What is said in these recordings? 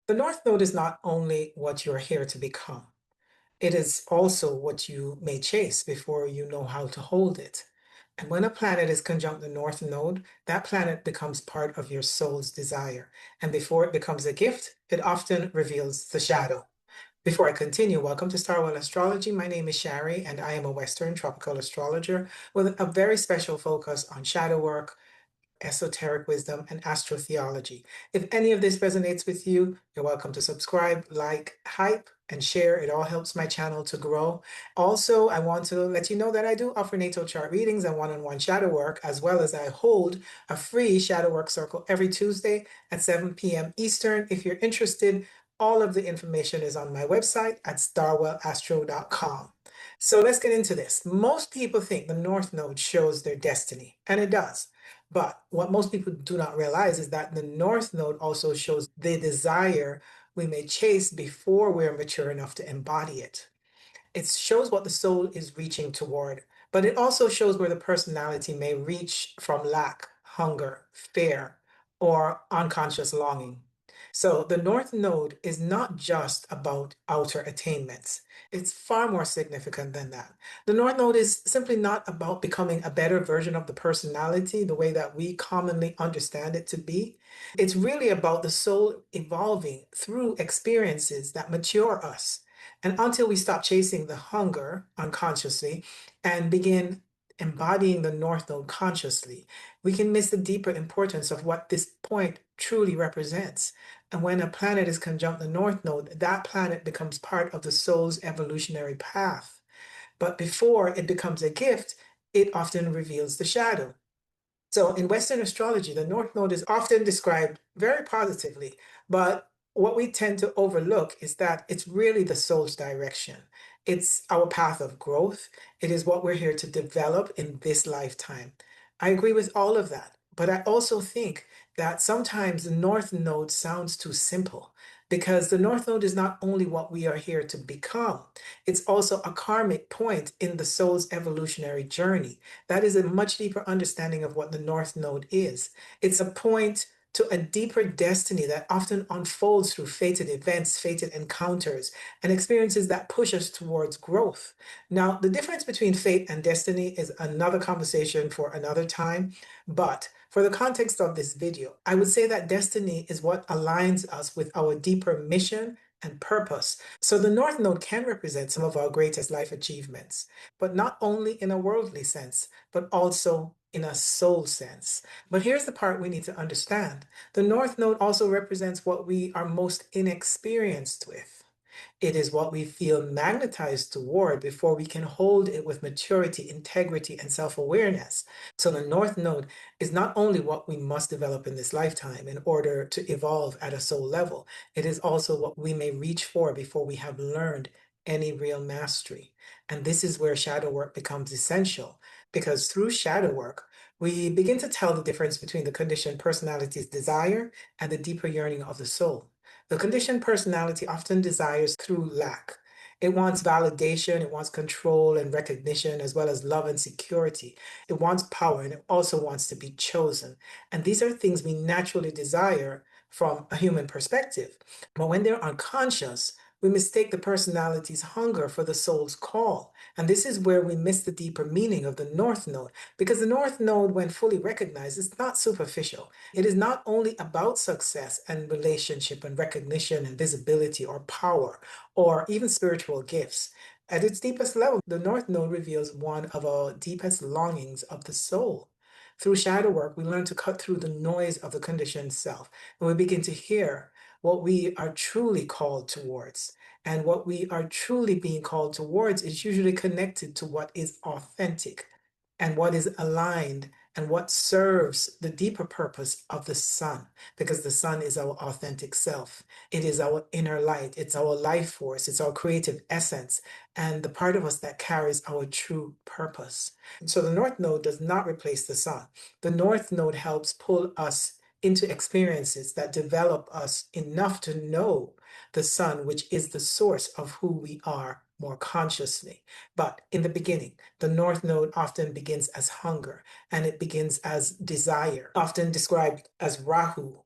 The North Node is not only what you're here to become, it is also what you may chase before you know how to hold it. And when a planet is conjunct the North Node, that planet becomes part of your soul's desire. And before it becomes a gift, it often reveals the shadow. Before I continue, welcome to Starwell Astrology. My name is Shari, and I am a Western tropical astrologer with a very special focus on shadow work, esoteric wisdom, and astrotheology. If any of this resonates with you, you're welcome to subscribe, like, hype, and share. It all helps my channel to grow. Also, I want to let you know that I do offer natal chart readings and one-on-one shadow work, as well as I hold a free shadow work circle every Tuesday at 7 p.m. Eastern. If you're interested, all of the information is on my website at starwellastro.com. So let's get into this. Most people think the North Node shows their destiny, and it does. But what most people do not realize is that the North Node also shows the desire we may chase before we're mature enough to embody it. It shows what the soul is reaching toward, but it also shows where the personality may reach from lack, hunger, fear, or unconscious longing. So the North Node is not just about outer attainments. It's far more significant than that. The North Node is simply not about becoming a better version of the personality, the way that we commonly understand it to be. It's really about the soul evolving through experiences that mature us. And until we stop chasing the hunger unconsciously and begin embodying the North Node consciously, we can miss the deeper importance of what this point truly represents. And when a planet is conjunct the North Node, that planet becomes part of the soul's evolutionary path. But before it becomes a gift, it often reveals the shadow. So in Western astrology, the North Node is often described very positively, but what we tend to overlook is that it's really the soul's direction. It's our path of growth. It is what we're here to develop in this lifetime. I agree with all of that, but I also think that sometimes the North Node sounds too simple because the North Node is not only what we are here to become, it's also a karmic point in the soul's evolutionary journey. That is a much deeper understanding of what the North Node is. It's a point to a deeper destiny that often unfolds through fated events, fated encounters, and experiences that push us towards growth. Now, the difference between fate and destiny is another conversation for another time, but for the context of this video, I would say that destiny is what aligns us with our deeper mission and purpose. So the North Node can represent some of our greatest life achievements, but not only in a worldly sense, but also in a soul sense. But here's the part we need to understand. The North Node also represents what we are most inexperienced with. It is what we feel magnetized toward before we can hold it with maturity, integrity, and self awareness. So, the North Node is not only what we must develop in this lifetime in order to evolve at a soul level, it is also what we may reach for before we have learned any real mastery. And this is where shadow work becomes essential because through shadow work, we begin to tell the difference between the conditioned personality's desire and the deeper yearning of the soul. The conditioned personality often desires through lack. It wants validation, it wants control and recognition, as well as love and security. It wants power and it also wants to be chosen. And these are things we naturally desire from a human perspective. But when they're unconscious, we mistake the personality's hunger for the soul's call. And this is where we miss the deeper meaning of the North Node, because the North Node, when fully recognized, is not superficial. It is not only about success and relationship and recognition and visibility or power or even spiritual gifts. At its deepest level, the North Node reveals one of our deepest longings of the soul. Through shadow work, we learn to cut through the noise of the conditioned self, and we begin to hear what we are truly called towards. And what we are truly being called towards is usually connected to what is authentic and what is aligned and what serves the deeper purpose of the sun, because the sun is our authentic self. It is our inner light. It's our life force. It's our creative essence and the part of us that carries our true purpose. And so the North Node does not replace the sun. The North Node helps pull us into experiences that develop us enough to know the sun, which is the source of who we are more consciously. But in the beginning, the North Node often begins as hunger and it begins as desire, often described as Rahu,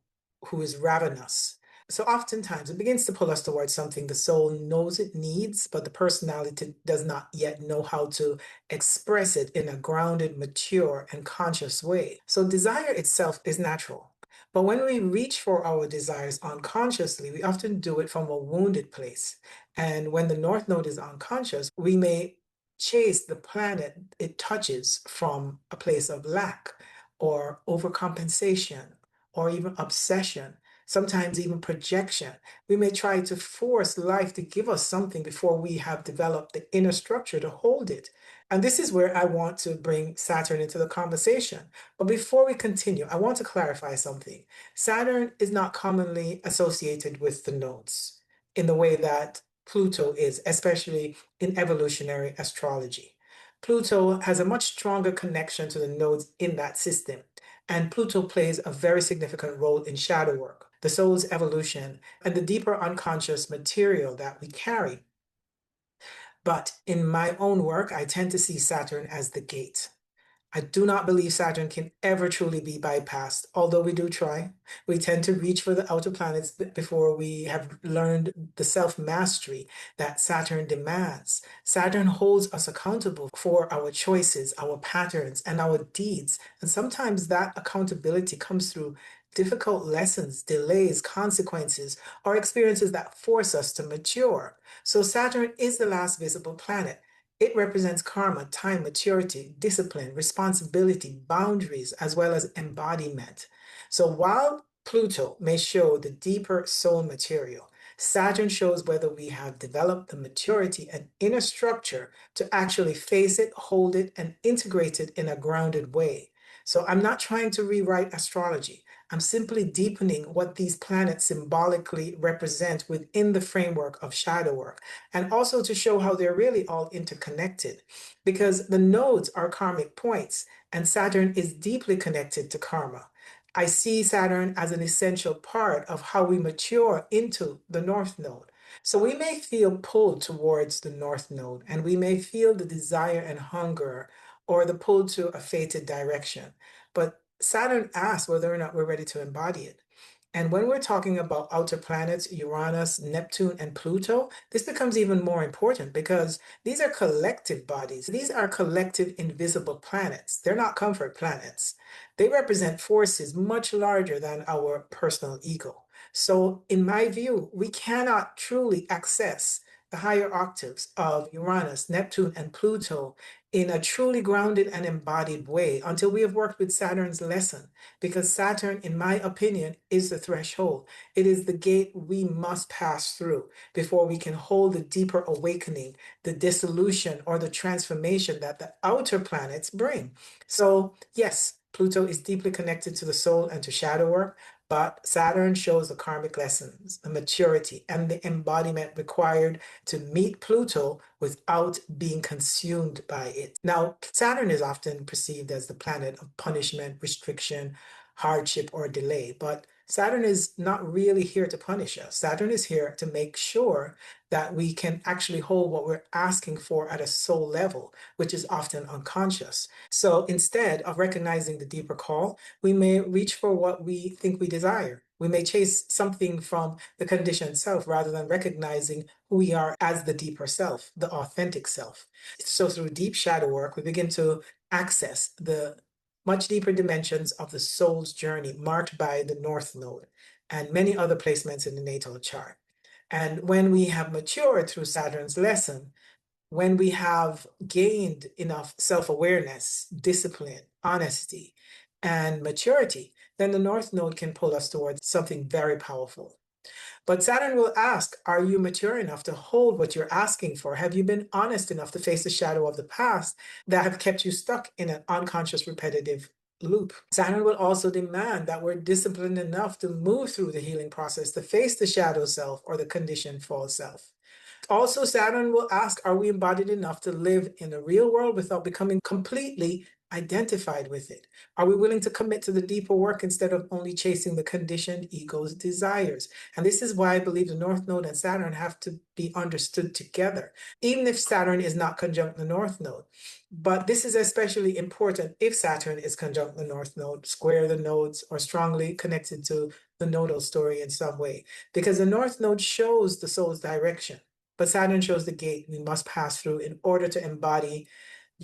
who is ravenous. So oftentimes it begins to pull us towards something the soul knows it needs, but the personality does not yet know how to express it in a grounded, mature, and conscious way. So desire itself is natural. But when we reach for our desires unconsciously, we often do it from a wounded place. And when the North Node is unconscious, we may chase the planet it touches from a place of lack or overcompensation or even obsession, sometimes even projection. We may try to force life to give us something before we have developed the inner structure to hold it. And this is where I want to bring Saturn into the conversation. But before we continue, I want to clarify something. Saturn is not commonly associated with the nodes in the way that Pluto is, especially in evolutionary astrology. Pluto has a much stronger connection to the nodes in that system, and Pluto plays a very significant role in shadow work, the soul's evolution, and the deeper unconscious material that we carry. But in my own work, I tend to see Saturn as the gate. I do not believe Saturn can ever truly be bypassed, although we do try. We tend to reach for the outer planets before we have learned the self mastery that Saturn demands. Saturn holds us accountable for our choices, our patterns, and our deeds. And sometimes that accountability comes through difficult lessons, delays, consequences, or experiences that force us to mature. So Saturn is the last visible planet. It represents karma, time, maturity, discipline, responsibility, boundaries, as well as embodiment. So while Pluto may show the deeper soul material, Saturn shows whether we have developed the maturity and inner structure to actually face it, hold it, and integrate it in a grounded way. So I'm not trying to rewrite astrology. I'm simply deepening what these planets symbolically represent within the framework of shadow work, and also to show how they're really all interconnected, because the nodes are karmic points and Saturn is deeply connected to karma. I see Saturn as an essential part of how we mature into the North Node. So we may feel pulled towards the North Node, and we may feel the desire and hunger or the pull to a fated direction. But Saturn asks whether or not we're ready to embody it. And when we're talking about outer planets, Uranus, Neptune, and Pluto, this becomes even more important because these are collective bodies. These are collective invisible planets. They're not comfort planets. They represent forces much larger than our personal ego. So, in my view, we cannot truly access the higher octaves of Uranus, Neptune, and Pluto in a truly grounded and embodied way until we have worked with Saturn's lesson, because Saturn, in my opinion, is the threshold. It is the gate we must pass through before we can hold the deeper awakening, the dissolution, or the transformation that the outer planets bring. So, yes, Pluto is deeply connected to the soul and to shadow work, but Saturn shows the karmic lessons, the maturity, and the embodiment required to meet Pluto without being consumed by it. Now, Saturn is often perceived as the planet of punishment, restriction, hardship, or delay, but Saturn is not really here to punish us. Saturn is here to make sure that we can actually hold what we're asking for at a soul level, which is often unconscious. So instead of recognizing the deeper call, we may reach for what we think we desire. We may chase something from the conditioned self rather than recognizing who we are as the deeper self, the authentic self. So through deep shadow work, we begin to access the much deeper dimensions of the soul's journey marked by the North Node and many other placements in the natal chart. And when we have matured through Saturn's lesson, when we have gained enough self awareness, discipline, honesty, and maturity, then the North Node can pull us towards something very powerful. But Saturn will ask, are you mature enough to hold what you're asking for? Have you been honest enough to face the shadow of the past that have kept you stuck in an unconscious repetitive loop? Saturn will also demand that we're disciplined enough to move through the healing process, to face the shadow self or the conditioned false self. Also, Saturn will ask, are we embodied enough to live in the real world without becoming completely identified with it? Are we willing to commit to the deeper work instead of only chasing the conditioned ego's desires? And this is why I believe the North Node and Saturn have to be understood together, even if Saturn is not conjunct the North Node. But this is especially important if Saturn is conjunct the North Node, square the nodes, or strongly connected to the nodal story in some way. Because the North Node shows the soul's direction, but Saturn shows the gate we must pass through in order to embody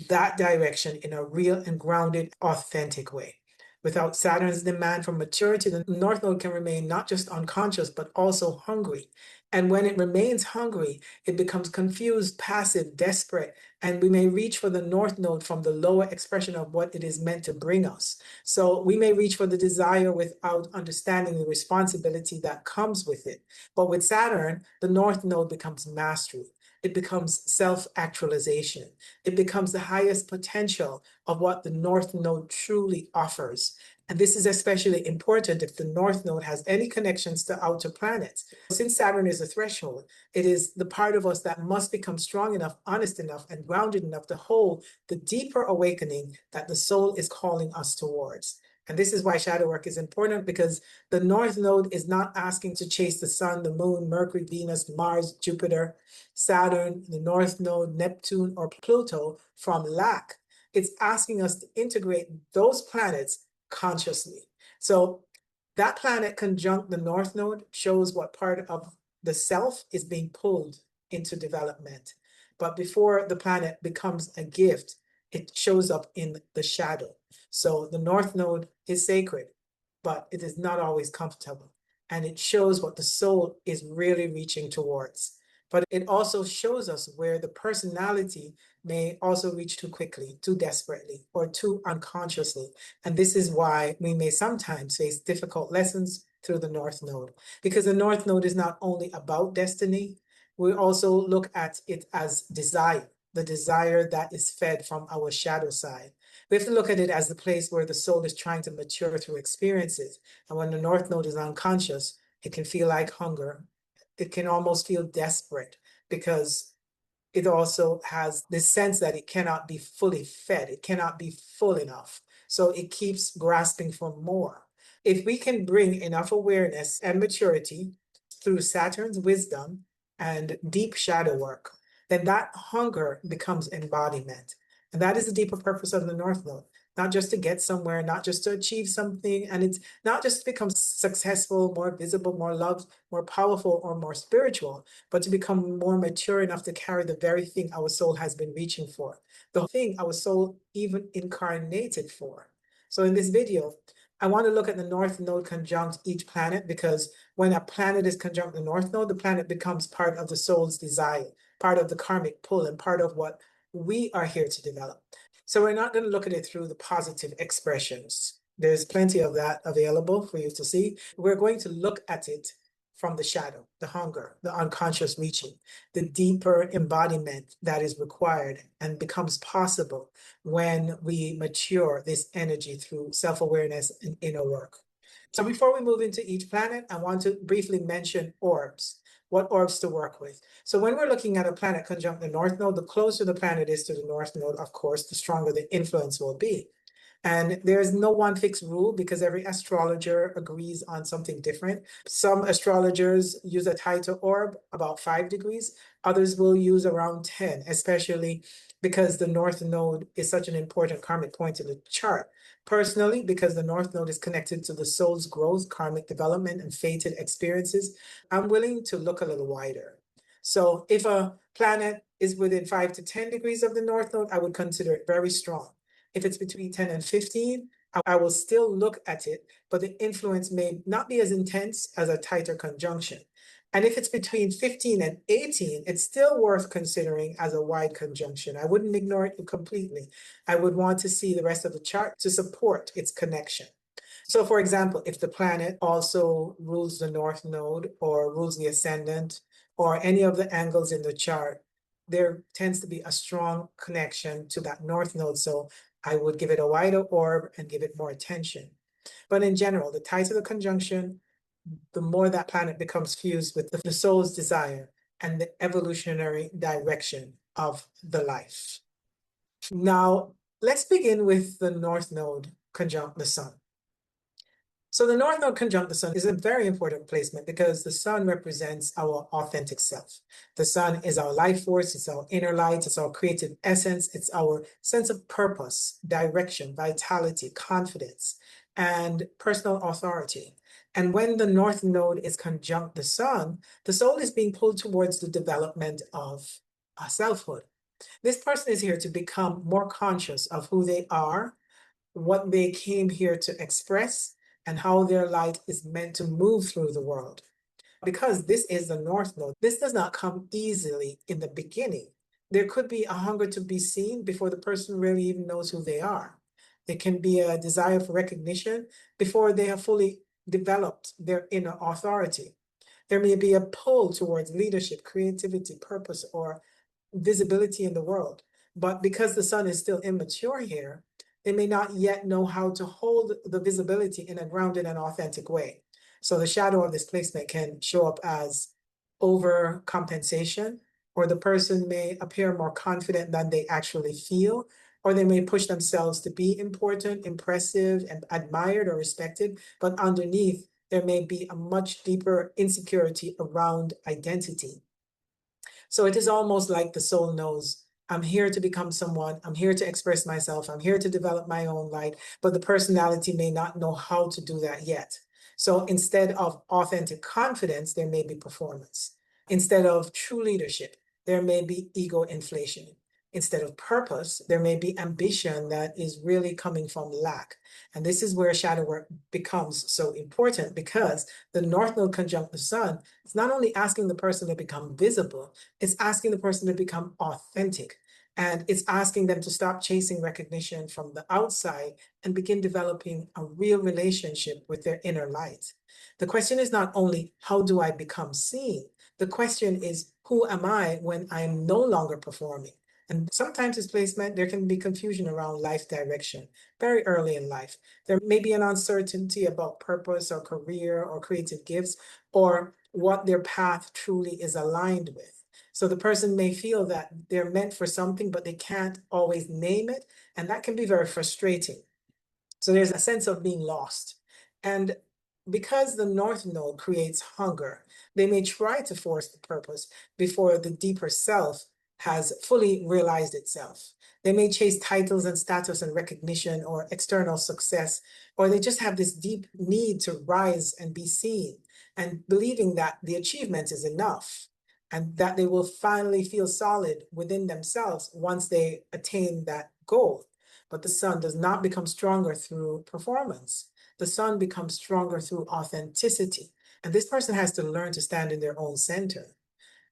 that direction in a real and grounded, authentic way. Without Saturn's demand for maturity, the North Node can remain not just unconscious, but also hungry. And when it remains hungry, it becomes confused, passive, desperate, and we may reach for the North Node from the lower expression of what it is meant to bring us. So we may reach for the desire without understanding the responsibility that comes with it. But with Saturn, the North Node becomes mastery. It becomes self-actualization. It becomes the highest potential of what the North Node truly offers. And this is especially important if the North Node has any connections to outer planets. Since Saturn is a threshold, it is the part of us that must become strong enough, honest enough, and grounded enough to hold the deeper awakening that the soul is calling us towards. And this is why shadow work is important, because the North Node is not asking to chase the sun, the moon, Mercury, Venus, Mars, Jupiter, Saturn, the North Node, Neptune, or Pluto from lack. It's asking us to integrate those planets consciously. So that planet conjunct the North Node shows what part of the self is being pulled into development. But before the planet becomes a gift, it shows up in the shadow. So the North Node is sacred, but it is not always comfortable. And it shows what the soul is really reaching towards. But it also shows us where the personality may also reach too quickly, too desperately, or too unconsciously. And this is why we may sometimes face difficult lessons through the North Node, because the North Node is not only about destiny, we also look at it as desire, the desire that is fed from our shadow side. We have to look at it as the place where the soul is trying to mature through experiences. And when the North Node is unconscious, it can feel like hunger. It can almost feel desperate because it also has this sense that it cannot be fully fed. It cannot be full enough. So it keeps grasping for more. If we can bring enough awareness and maturity through Saturn's wisdom and deep shadow work, then that hunger becomes embodiment. And that is the deeper purpose of the North Node, not just to get somewhere, not just to achieve something, and it's not just to become successful, more visible, more loved, more powerful, or more spiritual, but to become more mature enough to carry the very thing our soul has been reaching for, the thing our soul even incarnated for. So in this video, I want to look at the North Node conjunct each planet, because when a planet is conjunct the North Node, the planet becomes part of the soul's desire, part of the karmic pull, and part of what we are here to develop. So we're not going to look at it through the positive expressions. There's plenty of that available for you to see. We're going to look at it from the shadow, the hunger, the unconscious reaching, the deeper embodiment that is required and becomes possible when we mature this energy through self-awareness and inner work. So before we move into each planet, I want to briefly mention orbs, what orbs to work with. So when we're looking at a planet conjunct the North Node, the closer the planet is to the North Node, of course, the stronger the influence will be. And there's no one fixed rule because every astrologer agrees on something different. Some astrologers use a tighter orb, about 5 degrees. Others will use around 10, especially because the North Node is such an important karmic point in the chart. Personally, because the North Node is connected to the soul's growth, karmic development, and fated experiences, I'm willing to look a little wider. So if a planet is within 5 to 10 degrees of the North Node, I would consider it very strong. If it's between 10 and 15, I will still look at it, but the influence may not be as intense as a tighter conjunction. And if it's between 15 and 18, it's still worth considering as a wide conjunction. I wouldn't ignore it completely. I would want to see the rest of the chart to support its connection. So for example, if the planet also rules the North Node or rules the Ascendant or any of the angles in the chart, there tends to be a strong connection to that North Node. So I would give it a wider orb and give it more attention. But in general, the tighter the conjunction, the more that planet becomes fused with the soul's desire and the evolutionary direction of the life. Now, Let's begin with the North Node conjunct the Sun. So the North Node conjunct the Sun is a very important placement because the Sun represents our authentic self. The Sun is our life force, it's our inner light, it's our creative essence, it's our sense of purpose, direction, vitality, confidence, and personal authority. And when the North Node is conjunct the Sun, the soul is being pulled towards the development of selfhood. This person is here to become more conscious of who they are, what they came here to express, and how their light is meant to move through the world. Because this is the North Node, this does not come easily in the beginning. There could be a hunger to be seen before the person really even knows who they are. There can be a desire for recognition before they have fully developed their inner authority. There may be a pull towards leadership, creativity, purpose, or visibility in the world. But because the Sun is still immature here, they may not yet know how to hold the visibility in a grounded and authentic way. So the shadow of this placement can show up as overcompensation, or the person may appear more confident than they actually feel, or they may push themselves to be important, impressive, and admired or respected, but underneath there may be a much deeper insecurity around identity. So it is almost like the soul knows, I'm here to become someone, I'm here to express myself, I'm here to develop my own light, but the personality may not know how to do that yet. So instead of authentic confidence, there may be performance. Instead of true leadership, there may be ego inflation. Instead of purpose, there may be ambition that is really coming from lack. And this is where shadow work becomes so important, because the North Node conjunct the Sun is not only asking the person to become visible, it's asking the person to become authentic. And it's asking them to stop chasing recognition from the outside and begin developing a real relationship with their inner light. The question is not only, how do I become seen? The question is, who am I when I am no longer performing? And sometimes this placement, there can be confusion around life direction very early in life. There may be an uncertainty about purpose or career or creative gifts, or what their path truly is aligned with. So the person may feel that they're meant for something, but they can't always name it. And that can be very frustrating. So there's a sense of being lost. And because the North Node creates hunger, they may try to force the purpose before the deeper self has fully realized itself. They may chase titles and status and recognition or external success, or they just have this deep need to rise and be seen, and believing that the achievement is enough and that they will finally feel solid within themselves once they attain that goal. But the Sun does not become stronger through performance. The Sun becomes stronger through authenticity. And this person has to learn to stand in their own center.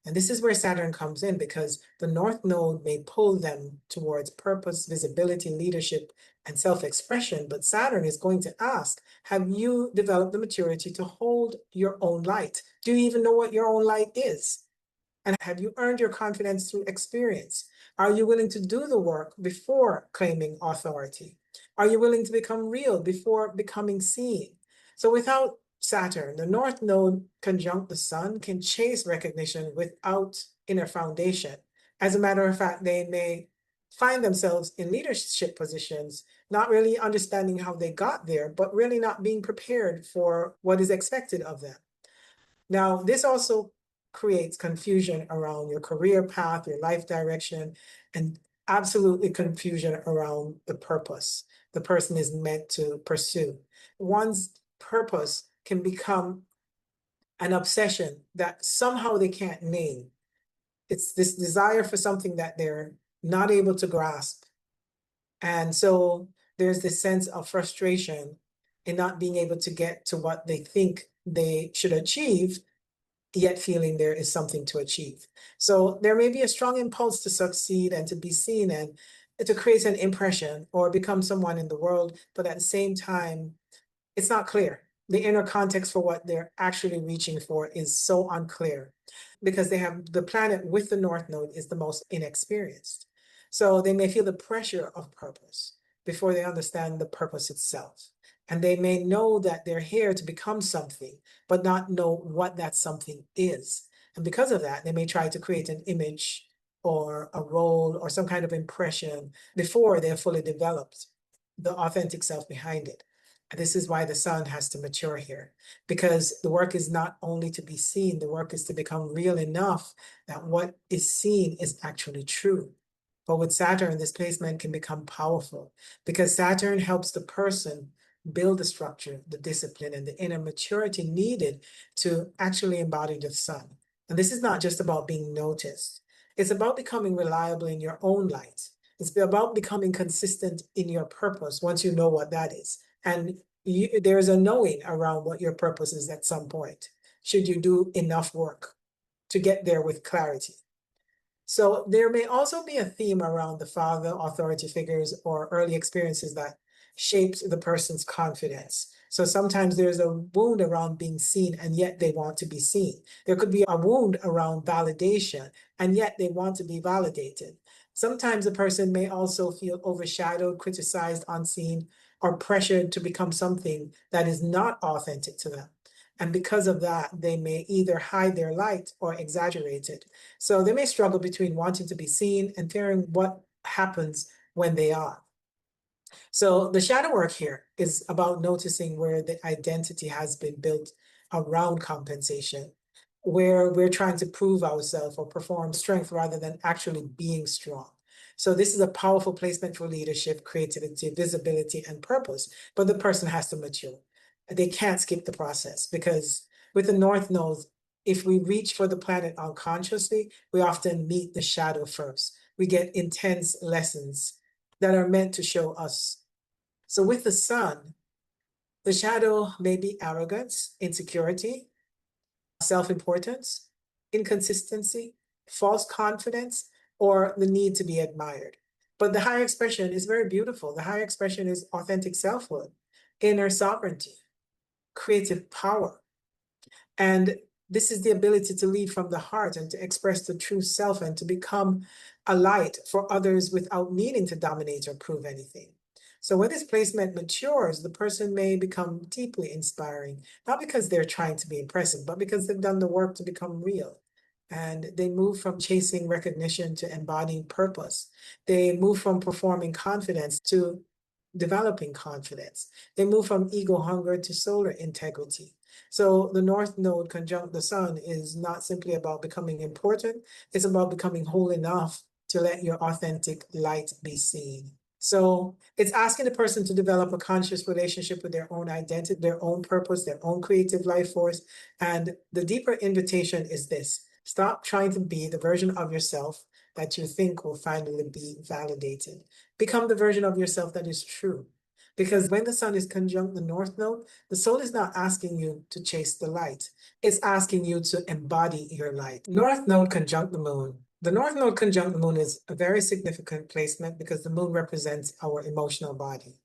And this is where Saturn comes in, because the North Node may pull them towards purpose, visibility, leadership, and self-expression. But Saturn is going to ask, have you developed the maturity to hold your own light? Do you even know what your own light is? And have you earned your confidence through experience? Are you willing to do the work before claiming authority? Are you willing to become real before becoming seen? So without Saturn, the North Node conjunct the Sun can chase recognition without inner foundation. As a matter of fact, they may find themselves in leadership positions, not really understanding how they got there, but really not being prepared for what is expected of them. Now, this also creates confusion around your career path, your life direction, and absolutely confusion around the purpose the person is meant to pursue. One's purpose can become an obsession that somehow they can't name. It's this desire for something that they're not able to grasp. And so there's this sense of frustration in not being able to get to what they think they should achieve, yet feeling there is something to achieve. So there may be a strong impulse to succeed and to be seen and to create an impression or become someone in the world, but at the same time, it's not clear. The inner context for what they're actually reaching for is so unclear, because they have the planet with the North Node is the most inexperienced. So they may feel the pressure of purpose before they understand the purpose itself. And they may know that they're here to become something, but not know what that something is. And because of that, they may try to create an image or a role or some kind of impression before they're fully developed the authentic self behind it. And this is why the sun has to mature here, because the work is not only to be seen, the work is to become real enough that what is seen is actually true. But with Saturn, this placement can become powerful because Saturn helps the person build the structure, the discipline, and the inner maturity needed to actually embody the sun. And this is not just about being noticed. It's about becoming reliable in your own light. It's about becoming consistent in your purpose once you know what that is. And there's a knowing around what your purpose is at some point, should you do enough work to get there with clarity. So there may also be a theme around the father, authority figures, or early experiences that shaped the person's confidence. So sometimes there's a wound around being seen, and yet they want to be seen. There could be a wound around validation, and yet they want to be validated. Sometimes a person may also feel overshadowed, criticized, unseen, or pressured to become something that is not authentic to them. And because of that, they may either hide their light or exaggerate it. So they may struggle between wanting to be seen and fearing what happens when they are. So the shadow work here is about noticing where the identity has been built around compensation, where we're trying to prove ourselves or perform strength rather than actually being strong. So this is a powerful placement for leadership, creativity, visibility, and purpose, but the person has to mature. They can't skip the process because with the North Node, if we reach for the planet unconsciously, we often meet the shadow first. We get intense lessons that are meant to show us. So with the sun, the shadow may be arrogance, insecurity, self-importance, inconsistency, false confidence, or the need to be admired. But the higher expression is very beautiful. The higher expression is authentic selfhood, inner sovereignty, creative power. And this is the ability to lead from the heart and to express the true self and to become a light for others without needing to dominate or prove anything. So when this placement matures, the person may become deeply inspiring, not because they're trying to be impressive, but because they've done the work to become real. And they move from chasing recognition to embodying purpose. They move from performing confidence to developing confidence. They move from ego hunger to solar integrity. So the North Node conjunct the Sun is not simply about becoming important, it's about becoming whole enough to let your authentic light be seen. So it's asking the person to develop a conscious relationship with their own identity, their own purpose, their own creative life force. And the deeper invitation is this: stop trying to be the version of yourself that you think will finally be validated. Become the version of yourself that is true. Because when the sun is conjunct the North Node, the soul is not asking you to chase the light. It's asking you to embody your light. North Node conjunct the moon. The North Node conjunct the moon is a very significant placement because the moon represents our emotional body.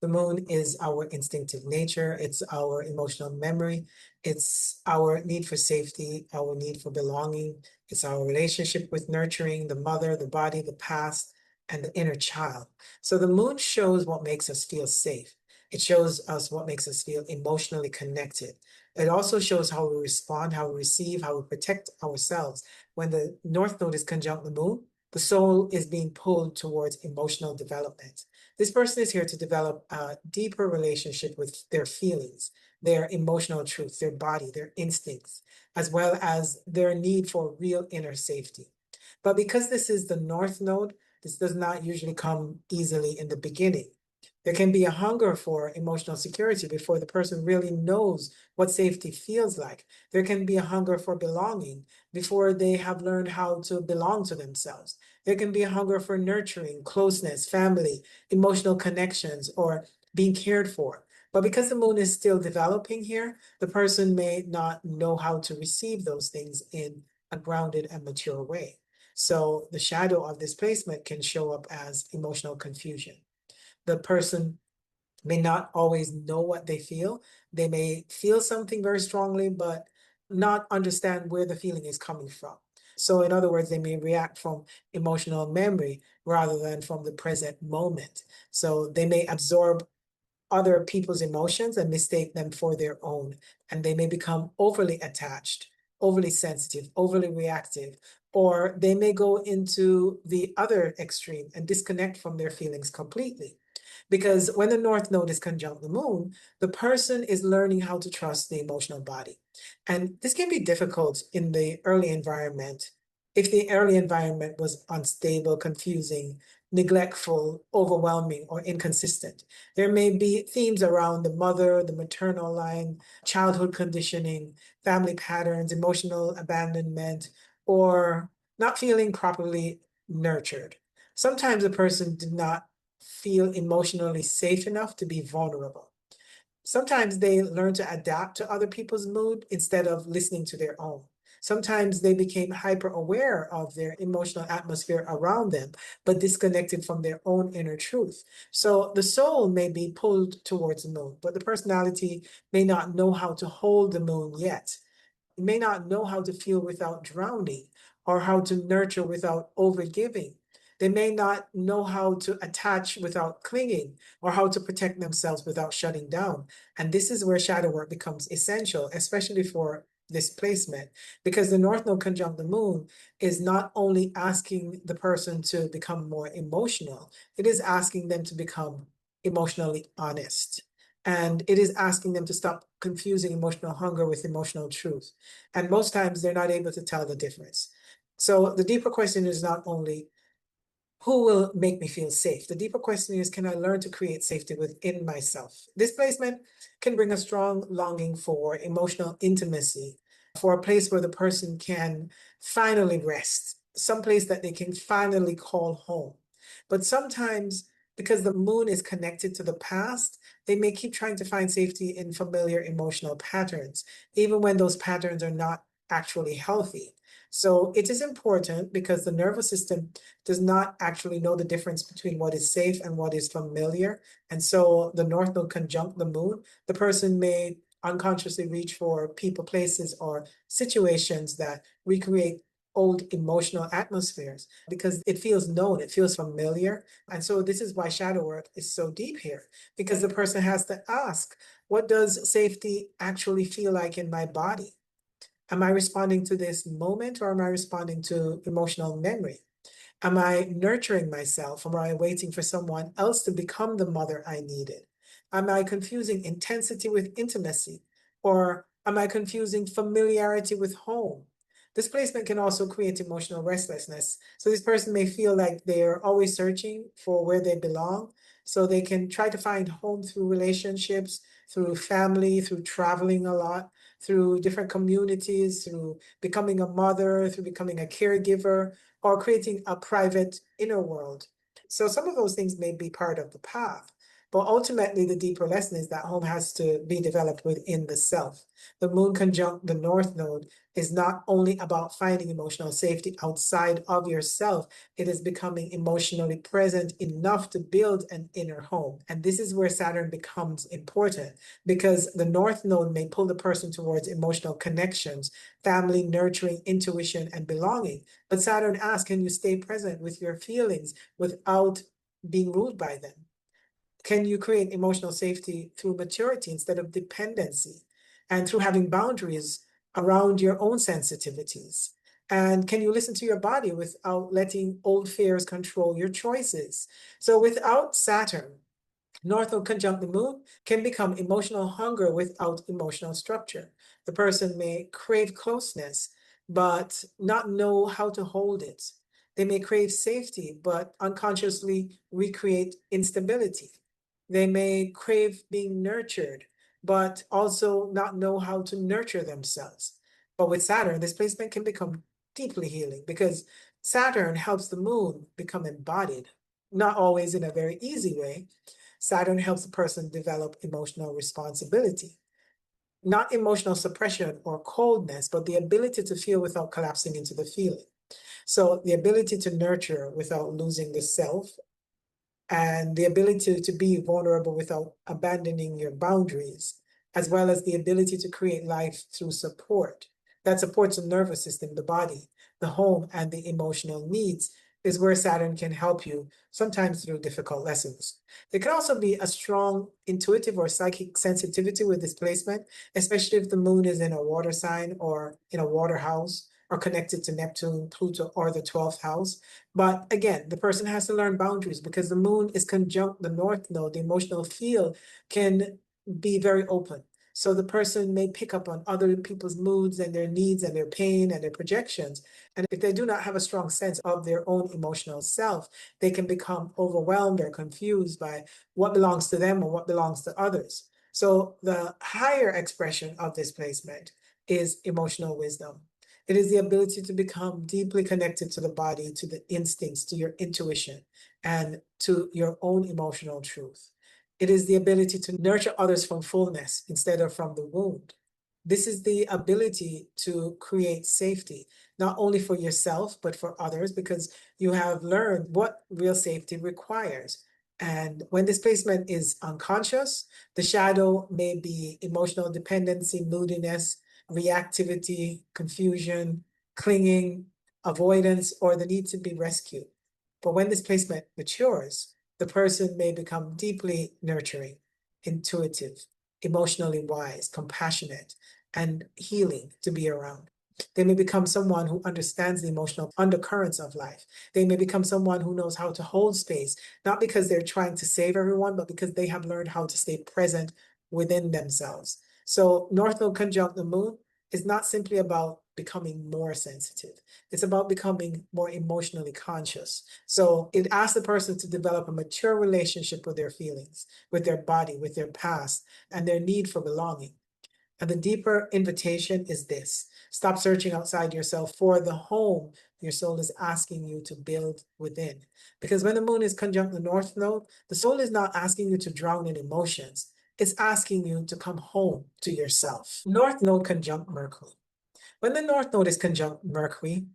The moon is our instinctive nature. It's our emotional memory. It's our need for safety, our need for belonging. It's our relationship with nurturing, the mother, the body, the past, and the inner child. So the moon shows what makes us feel safe. It shows us what makes us feel emotionally connected. It also shows how we respond, how we receive, how we protect ourselves. When the North Node is conjunct the moon, the soul is being pulled towards emotional development. This person is here to develop a deeper relationship with their feelings, their emotional truth, their body, their instincts, as well as their need for real inner safety. But because this is the North Node, this does not usually come easily in the beginning. There can be a hunger for emotional security before the person really knows what safety feels like. There can be a hunger for belonging before they have learned how to belong to themselves. There can be a hunger for nurturing, closeness, family, emotional connections, or being cared for. But because the moon is still developing here, the person may not know how to receive those things in a grounded and mature way. So the shadow of this placement can show up as emotional confusion. The person may not always know what they feel. They may feel something very strongly, but not understand where the feeling is coming from. So in other words, they may react from emotional memory rather than from the present moment. So they may absorb other people's emotions and mistake them for their own. And they may become overly attached, overly sensitive, overly reactive, or they may go into the other extreme and disconnect from their feelings completely. Because when the North Node is conjunct the moon, the person is learning how to trust the emotional body. And this can be difficult in the early environment if the early environment was unstable, confusing, neglectful, overwhelming, or inconsistent. There may be themes around the mother, the maternal line, childhood conditioning, family patterns, emotional abandonment, or not feeling properly nurtured. Sometimes a person did not feel emotionally safe enough to be vulnerable. Sometimes they learn to adapt to other people's mood instead of listening to their own. Sometimes they became hyper aware of their emotional atmosphere around them, but disconnected from their own inner truth. So the soul may be pulled towards the moon, but the personality may not know how to hold the moon yet. It may not know how to feel without drowning or how to nurture without overgiving. They may not know how to attach without clinging or how to protect themselves without shutting down. And this is where shadow work becomes essential, especially for displacement, because the North Node conjunct the moon is not only asking the person to become more emotional, it is asking them to become emotionally honest. And it is asking them to stop confusing emotional hunger with emotional truth. And most times they're not able to tell the difference. So the deeper question is not only who will make me feel safe? The deeper question is, can I learn to create safety within myself? Displacement can bring a strong longing for emotional intimacy, for a place where the person can finally rest, some place that they can finally call home. But sometimes, because the moon is connected to the past, they may keep trying to find safety in familiar emotional patterns, even when those patterns are not actually healthy. So it is important because the nervous system does not actually know the difference between what is safe and what is familiar. And so the North Node conjunct the moon, the person may unconsciously reach for people, places, or situations that recreate old emotional atmospheres because it feels known, it feels familiar. And so this is why shadow work is so deep here, because the person has to ask, what does safety actually feel like in my body? Am I responding to this moment or am I responding to emotional memory? Am I nurturing myself or am I waiting for someone else to become the mother I needed? Am I confusing intensity with intimacy? Or am I confusing familiarity with home? Displacement can also create emotional restlessness. So this person may feel like they're always searching for where they belong. So they can try to find home through relationships, through family, through traveling a lot, through different communities, through becoming a mother, through becoming a caregiver, or creating a private inner world. So some of those things may be part of the path, but ultimately the deeper lesson is that home has to be developed within the self. The moon conjunct the North Node is not only about finding emotional safety outside of yourself, it is becoming emotionally present enough to build an inner home. And this is where Saturn becomes important because the North Node may pull the person towards emotional connections, family, nurturing, intuition, and belonging. But Saturn asks, can you stay present with your feelings without being ruled by them? Can you create emotional safety through maturity instead of dependency and through having boundaries around your own sensitivities? And can you listen to your body without letting old fears control your choices? So without Saturn, North Node conjunct the moon can become emotional hunger without emotional structure. The person may crave closeness, but not know how to hold it. They may crave safety, but unconsciously recreate instability. They may crave being nurtured, but also not know how to nurture themselves. But with Saturn, this placement can become deeply healing because Saturn helps the moon become embodied, not always in a very easy way. Saturn helps a person develop emotional responsibility, not emotional suppression or coldness, but the ability to feel without collapsing into the feeling. So the ability to nurture without losing the self and the ability to be vulnerable without abandoning your boundaries, as well as the ability to create life through support. That supports the nervous system, the body, the home, and the emotional needs is where Saturn can help you, sometimes through difficult lessons. There can also be a strong intuitive or psychic sensitivity with displacement, especially if the moon is in a water sign or in a water house. are connected to Neptune, Pluto, or the 12th house. But again, the person has to learn boundaries because the moon is conjunct the north node. The emotional field can be very open. So the person may pick up on other people's moods and their needs and their pain and their projections. And if they do not have a strong sense of their own emotional self, they can become overwhelmed or confused by what belongs to them or what belongs to others. So the higher expression of this placement is emotional wisdom. It is the ability to become deeply connected to the body, to the instincts, to your intuition, and to your own emotional truth. It is the ability to nurture others from fullness instead of from the wound. This is the ability to create safety, not only for yourself, but for others, because you have learned what real safety requires. And when this placement is unconscious, the shadow may be emotional dependency, moodiness, reactivity, confusion, clinging, avoidance, or the need to be rescued. But when this placement matures, the person may become deeply nurturing, intuitive, emotionally wise, compassionate, and healing to be around. They may become someone who understands the emotional undercurrents of life. They may become someone who knows how to hold space, not because they're trying to save everyone, but because they have learned how to stay present within themselves. So North Node conjunct the moon is not simply about becoming more sensitive. It's about becoming more emotionally conscious. So it asks the person to develop a mature relationship with their feelings, with their body, with their past, and their need for belonging. And the deeper invitation is this: stop searching outside yourself for the home your soul is asking you to build within. Because when the moon is conjunct the North Node, the soul is not asking you to drown in emotions. It's asking you to come home to yourself. North Node conjunct Mercury. When the North Node is conjunct Mercury,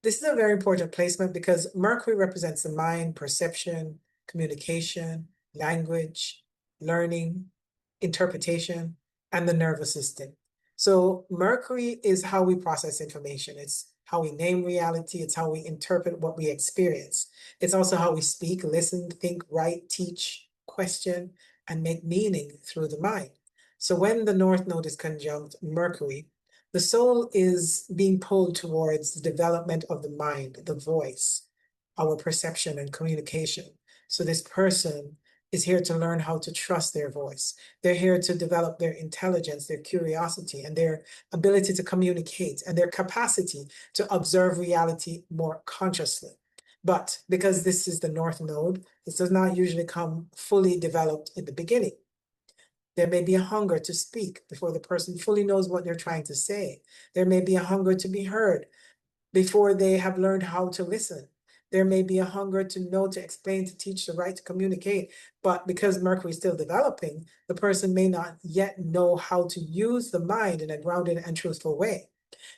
this is a very important placement because Mercury represents the mind, perception, communication, language, learning, interpretation, and the nervous system. So Mercury is how we process information. It's how we name reality. It's how we interpret what we experience. It's also how we speak, listen, think, write, teach, question, and make meaning through the mind. So when the North Node is conjunct Mercury, the soul is being pulled towards the development of the mind, the voice, our perception and communication. So this person is here to learn how to trust their voice. They're here to develop their intelligence, their curiosity, and their ability to communicate, and their capacity to observe reality more consciously. But because this is the North Node, this does not usually come fully developed in the beginning. There may be a hunger to speak before the person fully knows what they're trying to say. There may be a hunger to be heard before they have learned how to listen. There may be a hunger to know, to explain, to teach, to write, to communicate. But because Mercury is still developing, the person may not yet know how to use the mind in a grounded and truthful way.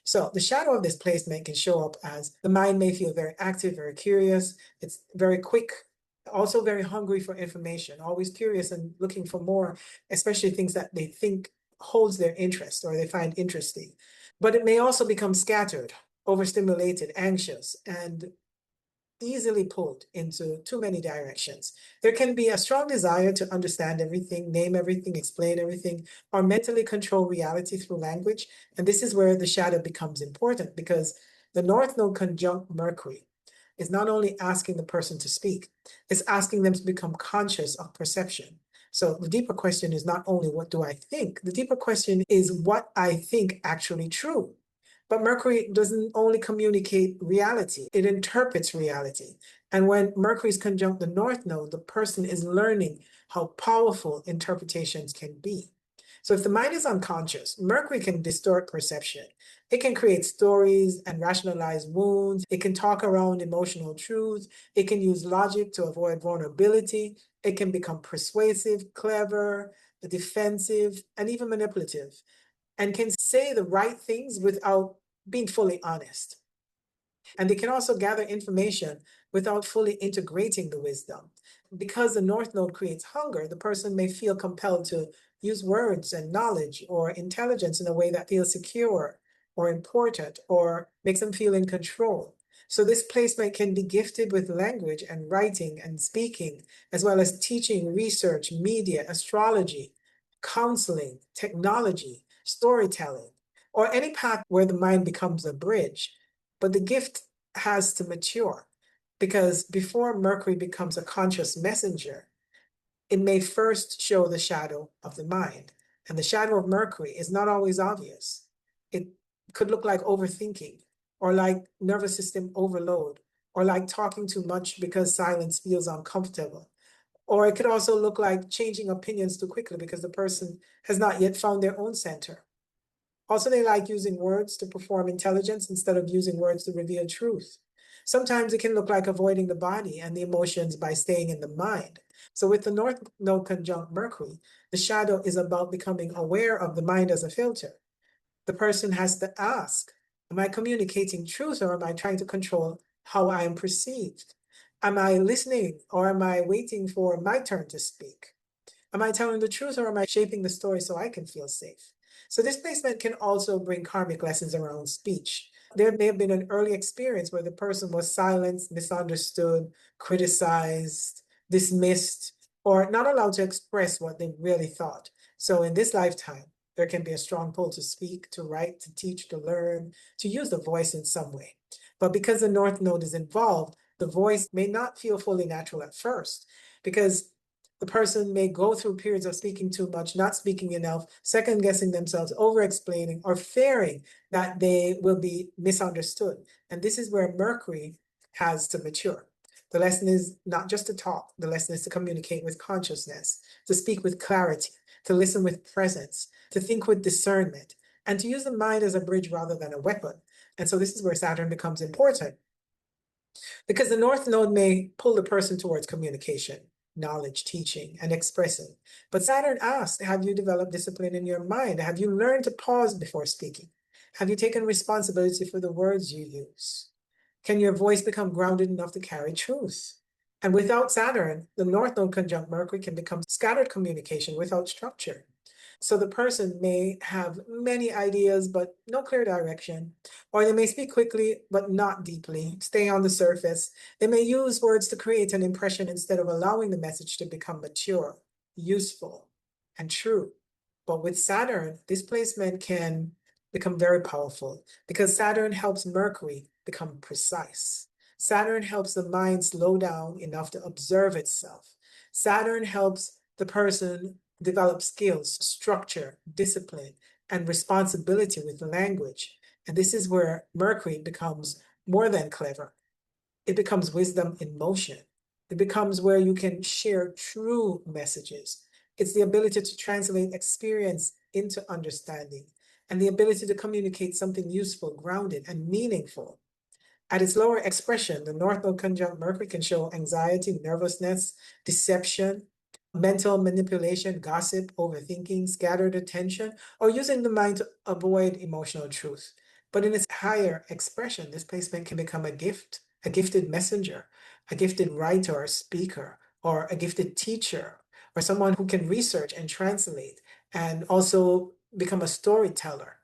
So the shadow of this placement can show up as the mind may feel very active, very curious. It's very quick, also very hungry for information, always curious and looking for more, especially things that they think holds their interest or they find interesting. But it may also become scattered, overstimulated, anxious, and easily pulled into too many directions. There can be a strong desire to understand everything, name everything, explain everything, or mentally control reality through language. And this is where the shadow becomes important because the North Node conjunct Mercury is not only asking the person to speak, it's asking them to become conscious of perception. So the deeper question is not only what do I think, the deeper question is what I think actually true. But Mercury doesn't only communicate reality, it interprets reality. And when Mercury is conjunct the North Node, the person is learning how powerful interpretations can be. So if the mind is unconscious, Mercury can distort perception. It can create stories and rationalize wounds. It can talk around emotional truths. It can use logic to avoid vulnerability. It can become persuasive, clever, defensive, and even manipulative, and can say the right things without being fully honest. And they can also gather information without fully integrating the wisdom. Because the North Node creates hunger, the person may feel compelled to use words and knowledge or intelligence in a way that feels secure or important or makes them feel in control. So this placement can be gifted with language and writing and speaking, as well as teaching, research, media, astrology, counseling, technology, storytelling. or any path where the mind becomes a bridge. But the gift has to mature because before Mercury becomes a conscious messenger, it may first show the shadow of the mind. And the shadow of Mercury is not always obvious. It could look like overthinking, or like nervous system overload, or like talking too much because silence feels uncomfortable. Or it could also look like changing opinions too quickly because the person has not yet found their own center. Also, they like using words to perform intelligence instead of using words to reveal truth. Sometimes it can look like avoiding the body and the emotions by staying in the mind. So, with the North Node conjunct Mercury, the shadow is about becoming aware of the mind as a filter. The person has to ask, am I communicating truth or am I trying to control how I am perceived? Am I listening or am I waiting for my turn to speak? Am I telling the truth or am I shaping the story so I can feel safe? So this placement can also bring karmic lessons around speech. There may have been an early experience where the person was silenced, misunderstood, criticized, dismissed, or not allowed to express what they really thought. So in this lifetime, there can be a strong pull to speak, to write, to teach, to learn, to use the voice in some way. But because the North Node is involved, the voice may not feel fully natural at first because the person may go through periods of speaking too much, not speaking enough, second guessing themselves, over explaining, or fearing that they will be misunderstood. And this is where Mercury has to mature. The lesson is not just to talk, the lesson is to communicate with consciousness, to speak with clarity, to listen with presence, to think with discernment, and to use the mind as a bridge rather than a weapon. And so this is where Saturn becomes important because the North Node may pull the person towards communication, knowledge, teaching, and expressing. But Saturn asks, have you developed discipline in your mind? Have you learned to pause before speaking? Have you taken responsibility for the words you use? Can your voice become grounded enough to carry truth? And without Saturn, the North Node conjunct Mercury can become scattered communication without structure. So the person may have many ideas, but no clear direction, or they may speak quickly, but not deeply, stay on the surface. They may use words to create an impression instead of allowing the message to become mature, useful, and true. But with Saturn, this placement can become very powerful because Saturn helps Mercury become precise. Saturn helps the mind slow down enough to observe itself. Saturn helps the person develop skills, structure, discipline, and responsibility with language. And this is where Mercury becomes more than clever. It becomes wisdom in motion. It becomes where you can share true messages. It's the ability to translate experience into understanding and the ability to communicate something useful, grounded, and meaningful. At its lower expression, the North Node conjunct Mercury can show anxiety, nervousness, deception, mental manipulation, gossip, overthinking, scattered attention, or using the mind to avoid emotional truth. But in its higher expression, this placement can become a gift, a gifted messenger, a gifted writer or speaker, or a gifted teacher, or someone who can research and translate and also become a storyteller,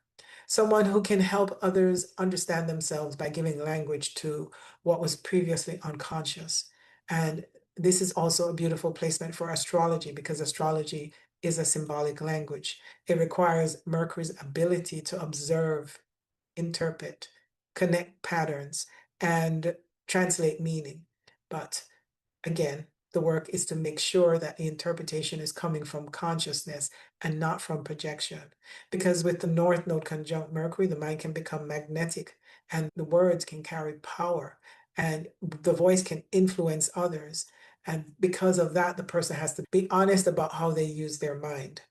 someone who can help others understand themselves by giving language to what was previously unconscious. And this is also a beautiful placement for astrology because astrology is a symbolic language. It requires Mercury's ability to observe, interpret, connect patterns, and translate meaning. But again, the work is to make sure that the interpretation is coming from consciousness and not from projection. Because with the North Node conjunct Mercury, the mind can become magnetic and the words can carry power and the voice can influence others. And because of that, the person has to be honest about how they use their mind.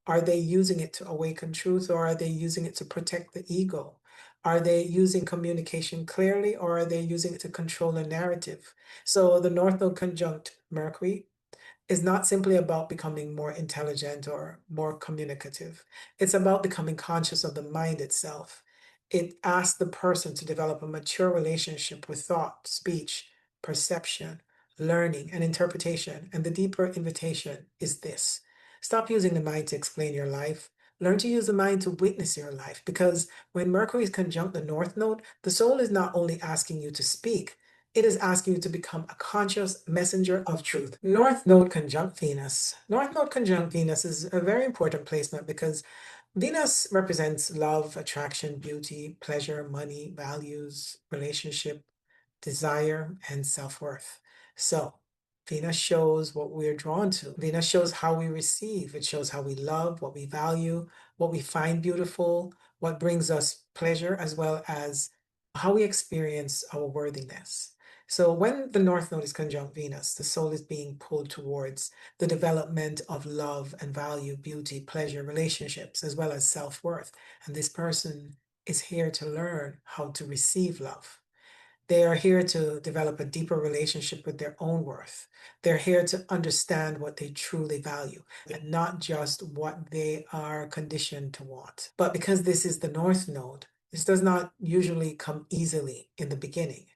Are they using it to awaken truth or are they using it to protect the ego? Are they using communication clearly or are they using it to control a narrative? So the North Node conjunct Mercury is not simply about becoming more intelligent or more communicative. It's about becoming conscious of the mind itself. It asks the person to develop a mature relationship with thought, speech, perception, learning, and interpretation. And the deeper invitation is this: stop using the mind to explain your life. Learn to use the mind to witness your life. Because when Mercury is conjunct the North Node, the soul is not only asking you to speak, it is asking you to become a conscious messenger of truth. North Node conjunct Venus. North Node conjunct Venus is a very important placement because Venus represents love, attraction, beauty, pleasure, money, values, relationship, desire, and self-worth. So Venus shows what we're drawn to. Venus shows how we receive. It shows how we love, what we value, what we find beautiful, what brings us pleasure, as well as how we experience our worthiness. So when the North Node is conjunct Venus, the soul is being pulled towards the development of love and value, beauty, pleasure, relationships, as well as self-worth. And this person is here to learn how to receive love. They are here to develop a deeper relationship with their own worth. They're here to understand what they truly value, and not just what they are conditioned to want. But because this is the North Node, this does not usually come easily in the beginning.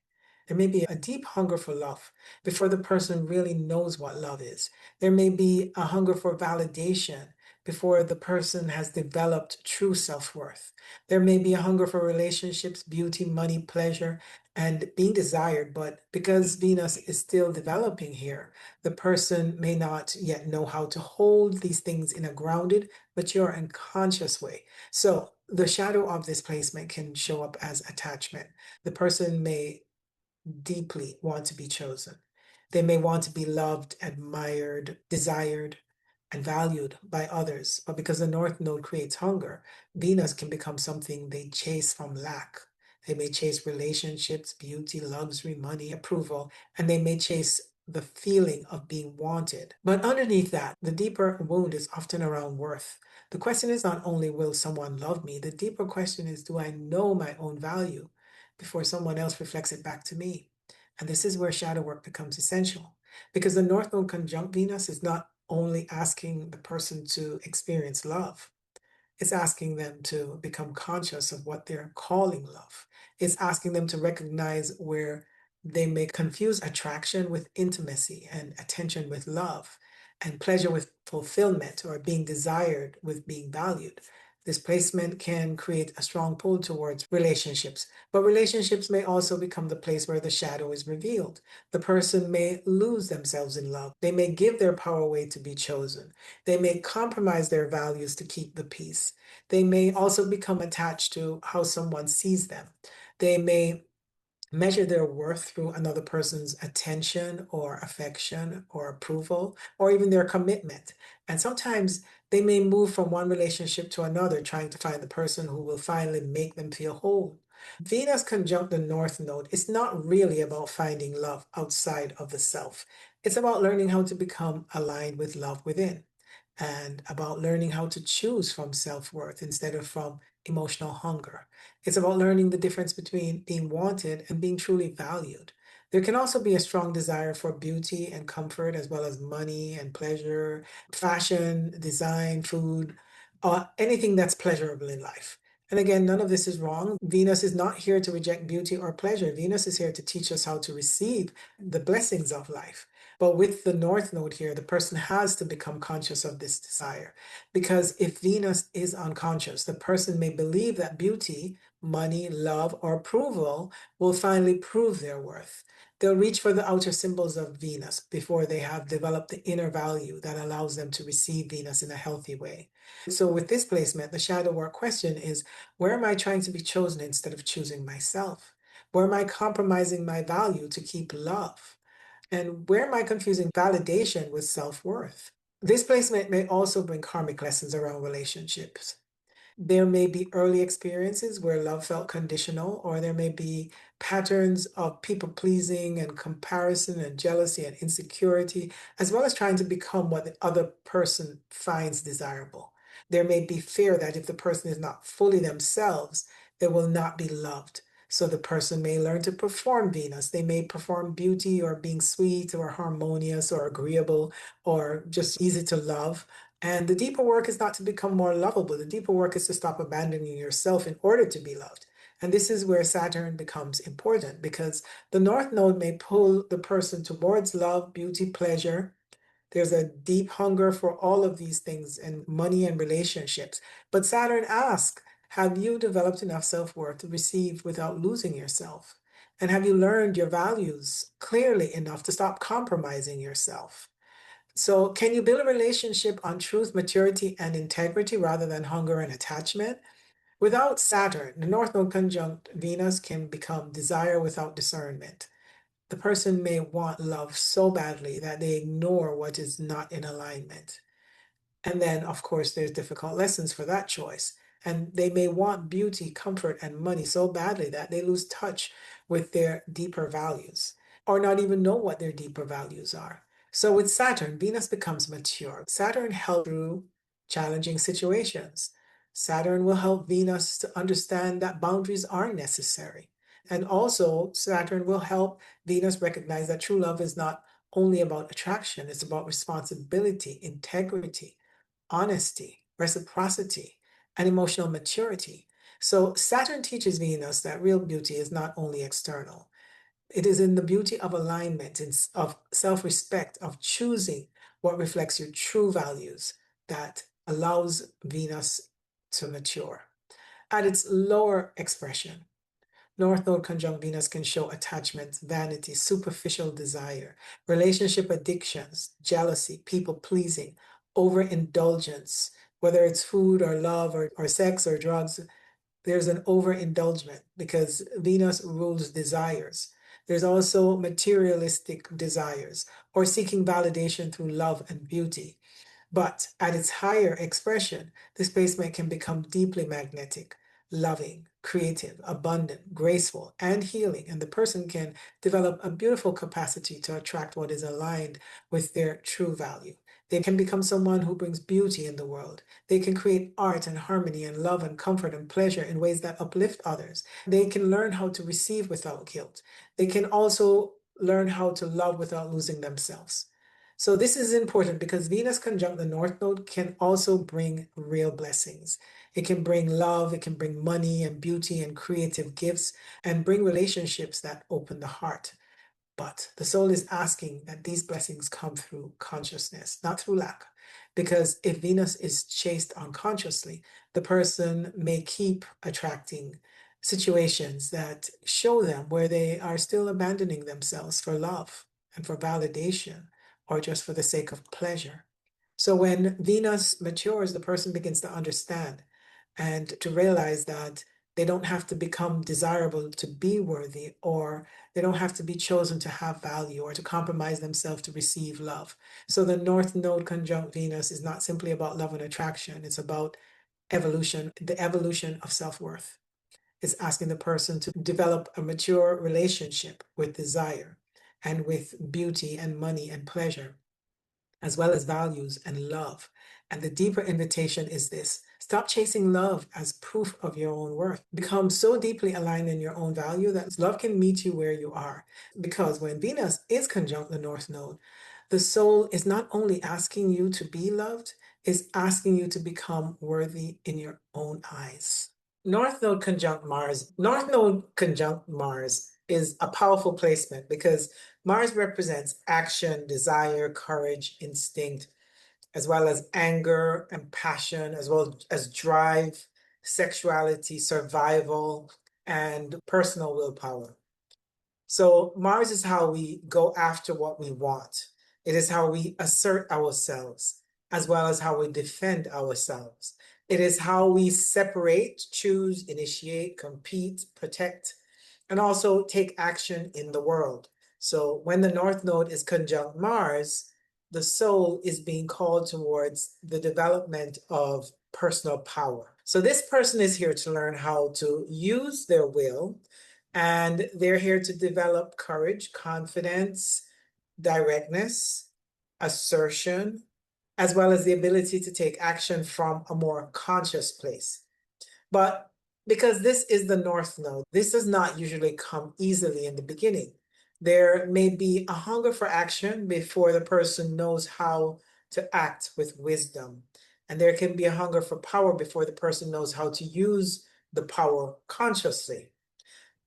There may be a deep hunger for love before the person really knows what love is. There may be a hunger for validation before the person has developed true self-worth. There may be a hunger for relationships, beauty, money, pleasure, and being desired, but because Venus is still developing here, the person may not yet know how to hold these things in a grounded, mature, and conscious way. So the shadow of this placement can show up as attachment. The person may deeply want to be chosen. They may want to be loved, admired, desired, and valued by others. But because the North Node creates hunger, Venus can become something they chase from lack. They may chase relationships, beauty, luxury, money, approval, and they may chase the feeling of being wanted. But underneath that, the deeper wound is often around worth. The question is not only will someone love me, the deeper question is, do I know my own value before someone else reflects it back to me? And this is where shadow work becomes essential, because the North Node conjunct Venus is not only asking the person to experience love, it's asking them to become conscious of what they're calling love. It's asking them to recognize where they may confuse attraction with intimacy, and attention with love, and pleasure with fulfillment, or being desired with being valued. This placement can create a strong pull towards relationships, but relationships may also become the place where the shadow is revealed. The person may lose themselves in love. They may give their power away to be chosen. They may compromise their values to keep the peace. They may also become attached to how someone sees them. They may measure their worth through another person's attention or affection or approval or even their commitment. And sometimes they may move from one relationship to another, trying to find the person who will finally make them feel whole. Venus conjunct the North Node is not really about finding love outside of the self. It's about learning how to become aligned with love within, and about learning how to choose from self-worth instead of from emotional hunger. It's about learning the difference between being wanted and being truly valued. There can also be a strong desire for beauty and comfort, as well as money and pleasure, fashion, design, food, anything that's pleasurable in life. And again, none of this is wrong. Venus is not here to reject beauty or pleasure. Venus is here to teach us how to receive the blessings of life. But with the North Node here, the person has to become conscious of this desire. Because if Venus is unconscious, the person may believe that beauty, money, love, or approval will finally prove their worth. They'll reach for the outer symbols of Venus before they have developed the inner value that allows them to receive Venus in a healthy way. So with this placement, the shadow work question is, where am I trying to be chosen instead of choosing myself? Where am I compromising my value to keep love? And where am I confusing validation with self-worth? This placement may also bring karmic lessons around relationships. There may be early experiences where love felt conditional, or there may be patterns of people pleasing and comparison and jealousy and insecurity, as well as trying to become what the other person finds desirable. There may be fear that if the person is not fully themselves, they will not be loved. So the person may learn to perform Venus. They may perform beauty or being sweet or harmonious or agreeable or just easy to love. And the deeper work is not to become more lovable. The deeper work is to stop abandoning yourself in order to be loved. And this is where Saturn becomes important, because the North Node may pull the person towards love, beauty, pleasure. There's a deep hunger for all of these things and money and relationships. But Saturn asks, have you developed enough self-worth to receive without losing yourself? And have you learned your values clearly enough to stop compromising yourself? So, can you build a relationship on truth, maturity, and integrity rather than hunger and attachment? Without Saturn, the North Node conjunct Venus can become desire without discernment. The person may want love so badly that they ignore what is not in alignment. And then, of course, there's difficult lessons for that choice. And they may want beauty, comfort, and money so badly that they lose touch with their deeper values or not even know what their deeper values are. So with Saturn, Venus becomes mature. Saturn helps through challenging situations. Saturn will help Venus to understand that boundaries are necessary. And also, Saturn will help Venus recognize that true love is not only about attraction, it's about responsibility, integrity, honesty, reciprocity, and emotional maturity. So Saturn teaches Venus that real beauty is not only external. It is in the beauty of alignment, of self-respect, of choosing what reflects your true values that allows Venus to mature. At its lower expression, North Node conjunct Venus can show attachment, vanity, superficial desire, relationship addictions, jealousy, people pleasing, overindulgence, whether it's food or love or sex or drugs. There's an overindulgence because Venus rules desires. There's also materialistic desires or seeking validation through love and beauty. But at its higher expression, this placement can become deeply magnetic, loving, creative, abundant, graceful, and healing. And the person can develop a beautiful capacity to attract what is aligned with their true value. They can become someone who brings beauty in the world. They can create art and harmony and love and comfort and pleasure in ways that uplift others. They can learn how to receive without guilt. They can also learn how to love without losing themselves. So this is important because Venus conjunct the North Node can also bring real blessings. It can bring love, it can bring money and beauty and creative gifts and bring relationships that open the heart. But the soul is asking that these blessings come through consciousness, not through lack. Because if Venus is chased unconsciously, the person may keep attracting situations that show them where they are still abandoning themselves for love and for validation or just for the sake of pleasure. So when Venus matures, the person begins to understand and to realize that they don't have to become desirable to be worthy, or they don't have to be chosen to have value or to compromise themselves to receive love. So the North Node conjunct Venus is not simply about love and attraction, it's about evolution, the evolution of self-worth. It's asking the person to develop a mature relationship with desire and with beauty and money and pleasure, as well as values and love. And the deeper invitation is this: stop chasing love as proof of your own worth. Become so deeply aligned in your own value that love can meet you where you are. Because when Venus is conjunct the North Node, the soul is not only asking you to be loved, it's asking you to become worthy in your own eyes. North Node conjunct Mars. North Node conjunct Mars is a powerful placement because Mars represents action, desire, courage, instinct, as well as anger and passion, as well as drive, sexuality, survival, and personal willpower. So Mars is how we go after what we want. It is how we assert ourselves, as well as how we defend ourselves. It is how we separate, choose, initiate, compete, protect, and also take action in the world. So when the North Node is conjunct Mars, the soul is being called towards the development of personal power. So this person is here to learn how to use their will, and they're here to develop courage, confidence, directness, assertion, as well as the ability to take action from a more conscious place. But because this is the North Node, this does not usually come easily in the beginning. There may be a hunger for action before the person knows how to act with wisdom. And there can be a hunger for power before the person knows how to use the power consciously.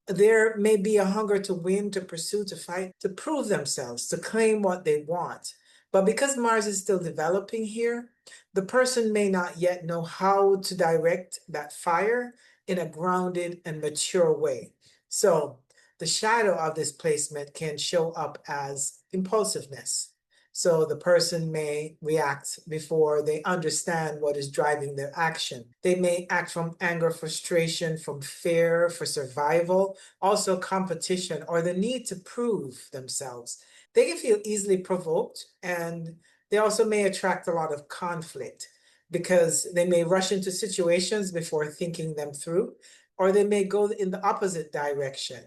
There may be a hunger to win, to pursue, to fight, to prove themselves, to claim what they want. But because Mars is still developing here, the person may not yet know how to direct that fire in a grounded and mature way. So the shadow of this placement can show up as impulsiveness. So the person may react before they understand what is driving their action. They may act from anger, frustration, from fear for survival, also competition or the need to prove themselves. They can feel easily provoked, and they also may attract a lot of conflict because they may rush into situations before thinking them through, or they may go in the opposite direction.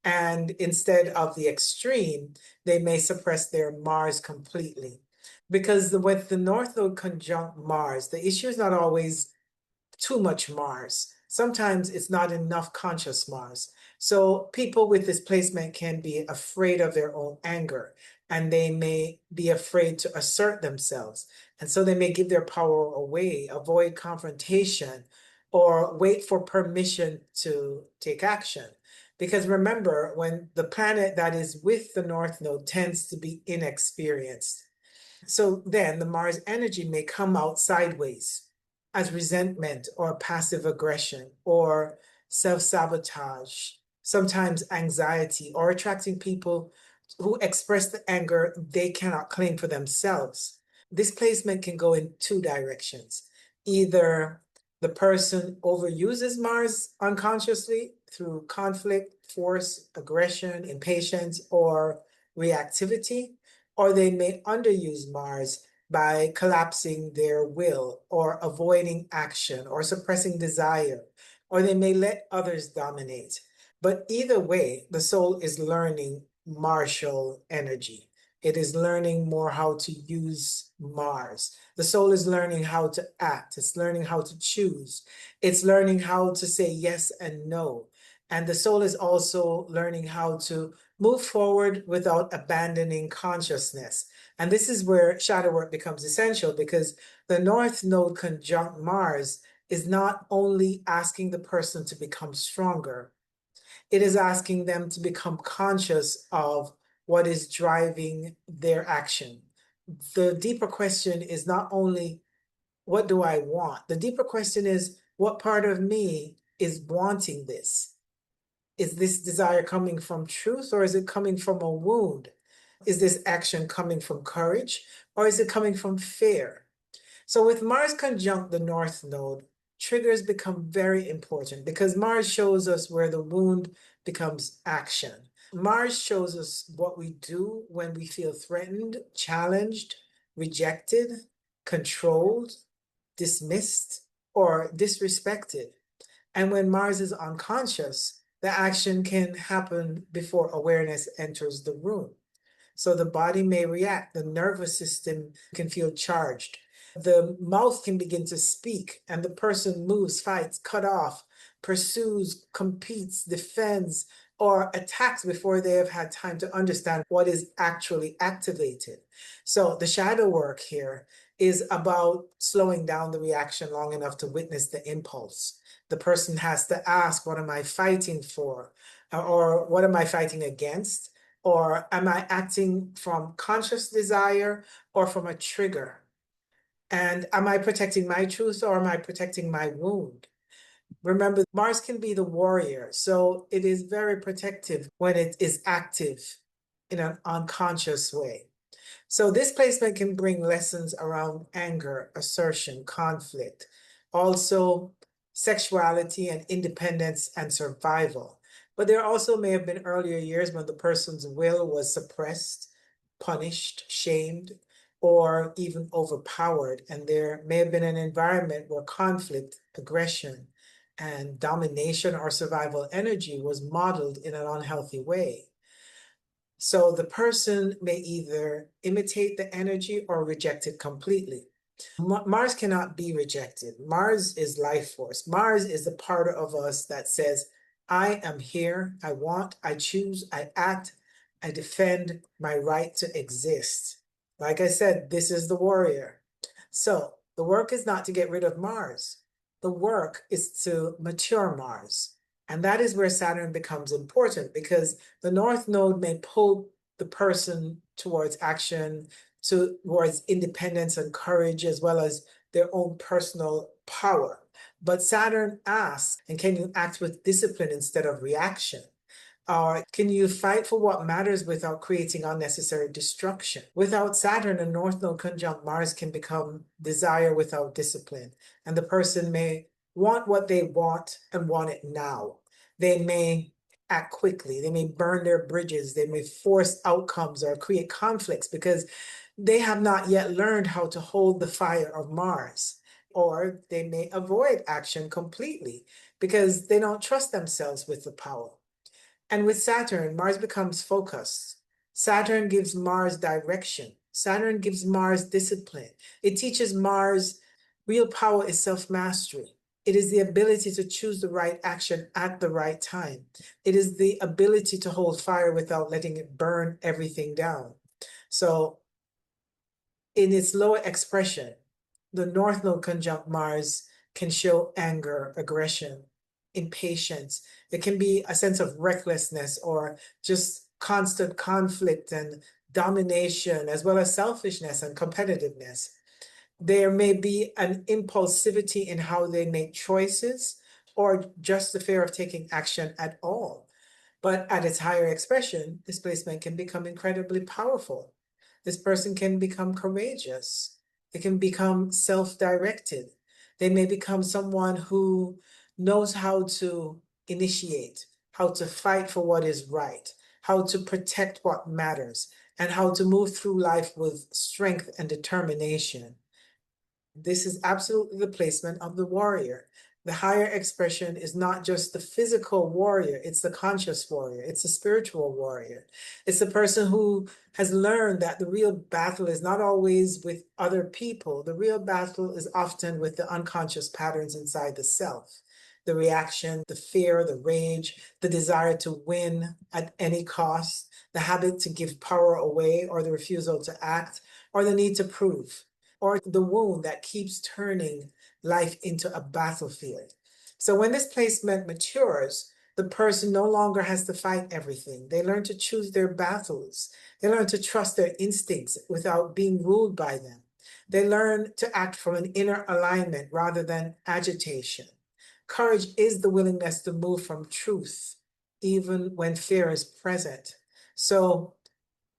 And instead of the extreme, they may suppress their Mars completely. Because with the North Node conjunct Mars, the issue is not always too much Mars. Sometimes it's not enough conscious Mars. So people with this placement can be afraid of their own anger, and they may be afraid to assert themselves. And so they may give their power away, avoid confrontation, or wait for permission to take action. Because remember, when the planet that is with the North Node tends to be inexperienced, so then the Mars energy may come out sideways as resentment or passive aggression or self-sabotage, sometimes anxiety, or attracting people who express the anger they cannot claim for themselves. This placement can go in two directions. Either the person overuses Mars unconsciously through conflict, force, aggression, impatience, or reactivity, or they may underuse Mars by collapsing their will or avoiding action or suppressing desire, or they may let others dominate. But either way, the soul is learning martial energy. It is learning more how to use Mars. The soul is learning how to act. It's learning how to choose. It's learning how to say yes and no. And the soul is also learning how to move forward without abandoning consciousness. And this is where shadow work becomes essential, because the North Node conjunct Mars is not only asking the person to become stronger, it is asking them to become conscious of what is driving their action. The deeper question is not only, what do I want? The deeper question is, what part of me is wanting this? Is this desire coming from truth, or is it coming from a wound? Is this action coming from courage, or is it coming from fear? So with Mars conjunct the North Node, triggers become very important because Mars shows us where the wound becomes action. Mars shows us what we do when we feel threatened, challenged, rejected, controlled, dismissed, or disrespected. And when Mars is unconscious, the action can happen before awareness enters the room. So the body may react, the nervous system can feel charged, the mouth can begin to speak, and the person moves, fights, cut off, pursues, competes, defends, or attacks before they have had time to understand what is actually activated. So the shadow work here is about slowing down the reaction long enough to witness the impulse. The person has to ask, what am I fighting for? Or what am I fighting against? Or am I acting from conscious desire or from a trigger? And am I protecting my truth, or am I protecting my wound? Remember, Mars can be the warrior, so it is very protective when it is active in an unconscious way. So this placement can bring lessons around anger, assertion, conflict, also sexuality and independence and survival. But there also may have been earlier years when the person's will was suppressed, punished, shamed, or even overpowered. And there may have been an environment where conflict, aggression, and domination or survival energy was modeled in an unhealthy way. So the person may either imitate the energy or reject it completely. Mars cannot be rejected. Mars is life force. Mars is the part of us that says, I am here, I want, I choose, I act, I defend my right to exist. Like I said, this is the warrior. So the work is not to get rid of Mars. The work is to mature Mars. And that is where Saturn becomes important, because the North Node may pull the person towards action, towards independence and courage, as well as their own personal power. But Saturn asks, and can you act with discipline instead of reaction? Or can you fight for what matters without creating unnecessary destruction? Without Saturn, a North Node conjunct Mars can become desire without discipline. And the person may want what they want and want it now. They may act quickly. They may burn their bridges. They may force outcomes or create conflicts because they have not yet learned how to hold the fire of Mars. Or they may avoid action completely because they don't trust themselves with the power. And with Saturn, Mars becomes focused. Saturn gives Mars direction. Saturn gives Mars discipline. It teaches Mars real power is self-mastery. It is the ability to choose the right action at the right time. It is the ability to hold fire without letting it burn everything down. So in its lower expression, the North Node conjunct Mars can show anger, aggression, impatience. It can be a sense of recklessness or just constant conflict and domination, as well as selfishness and competitiveness. There may be an impulsivity in how they make choices or just the fear of taking action at all. But at its higher expression, displacement can become incredibly powerful. This person can become courageous. They can become self-directed. They may become someone who knows how to initiate, how to fight for what is right, how to protect what matters, and how to move through life with strength and determination. This is absolutely the placement of the warrior. The higher expression is not just the physical warrior, it's the conscious warrior, it's the spiritual warrior. It's the person who has learned that the real battle is not always with other people. The real battle is often with the unconscious patterns inside the self. The reaction, the fear, the rage, the desire to win at any cost, the habit to give power away or the refusal to act, or the need to prove, or the wound that keeps turning life into a battlefield. So when this placement matures, the person no longer has to fight everything. They learn to choose their battles. They learn to trust their instincts without being ruled by them. They learn to act from an inner alignment rather than agitation. Courage is the willingness to move from truth, even when fear is present. So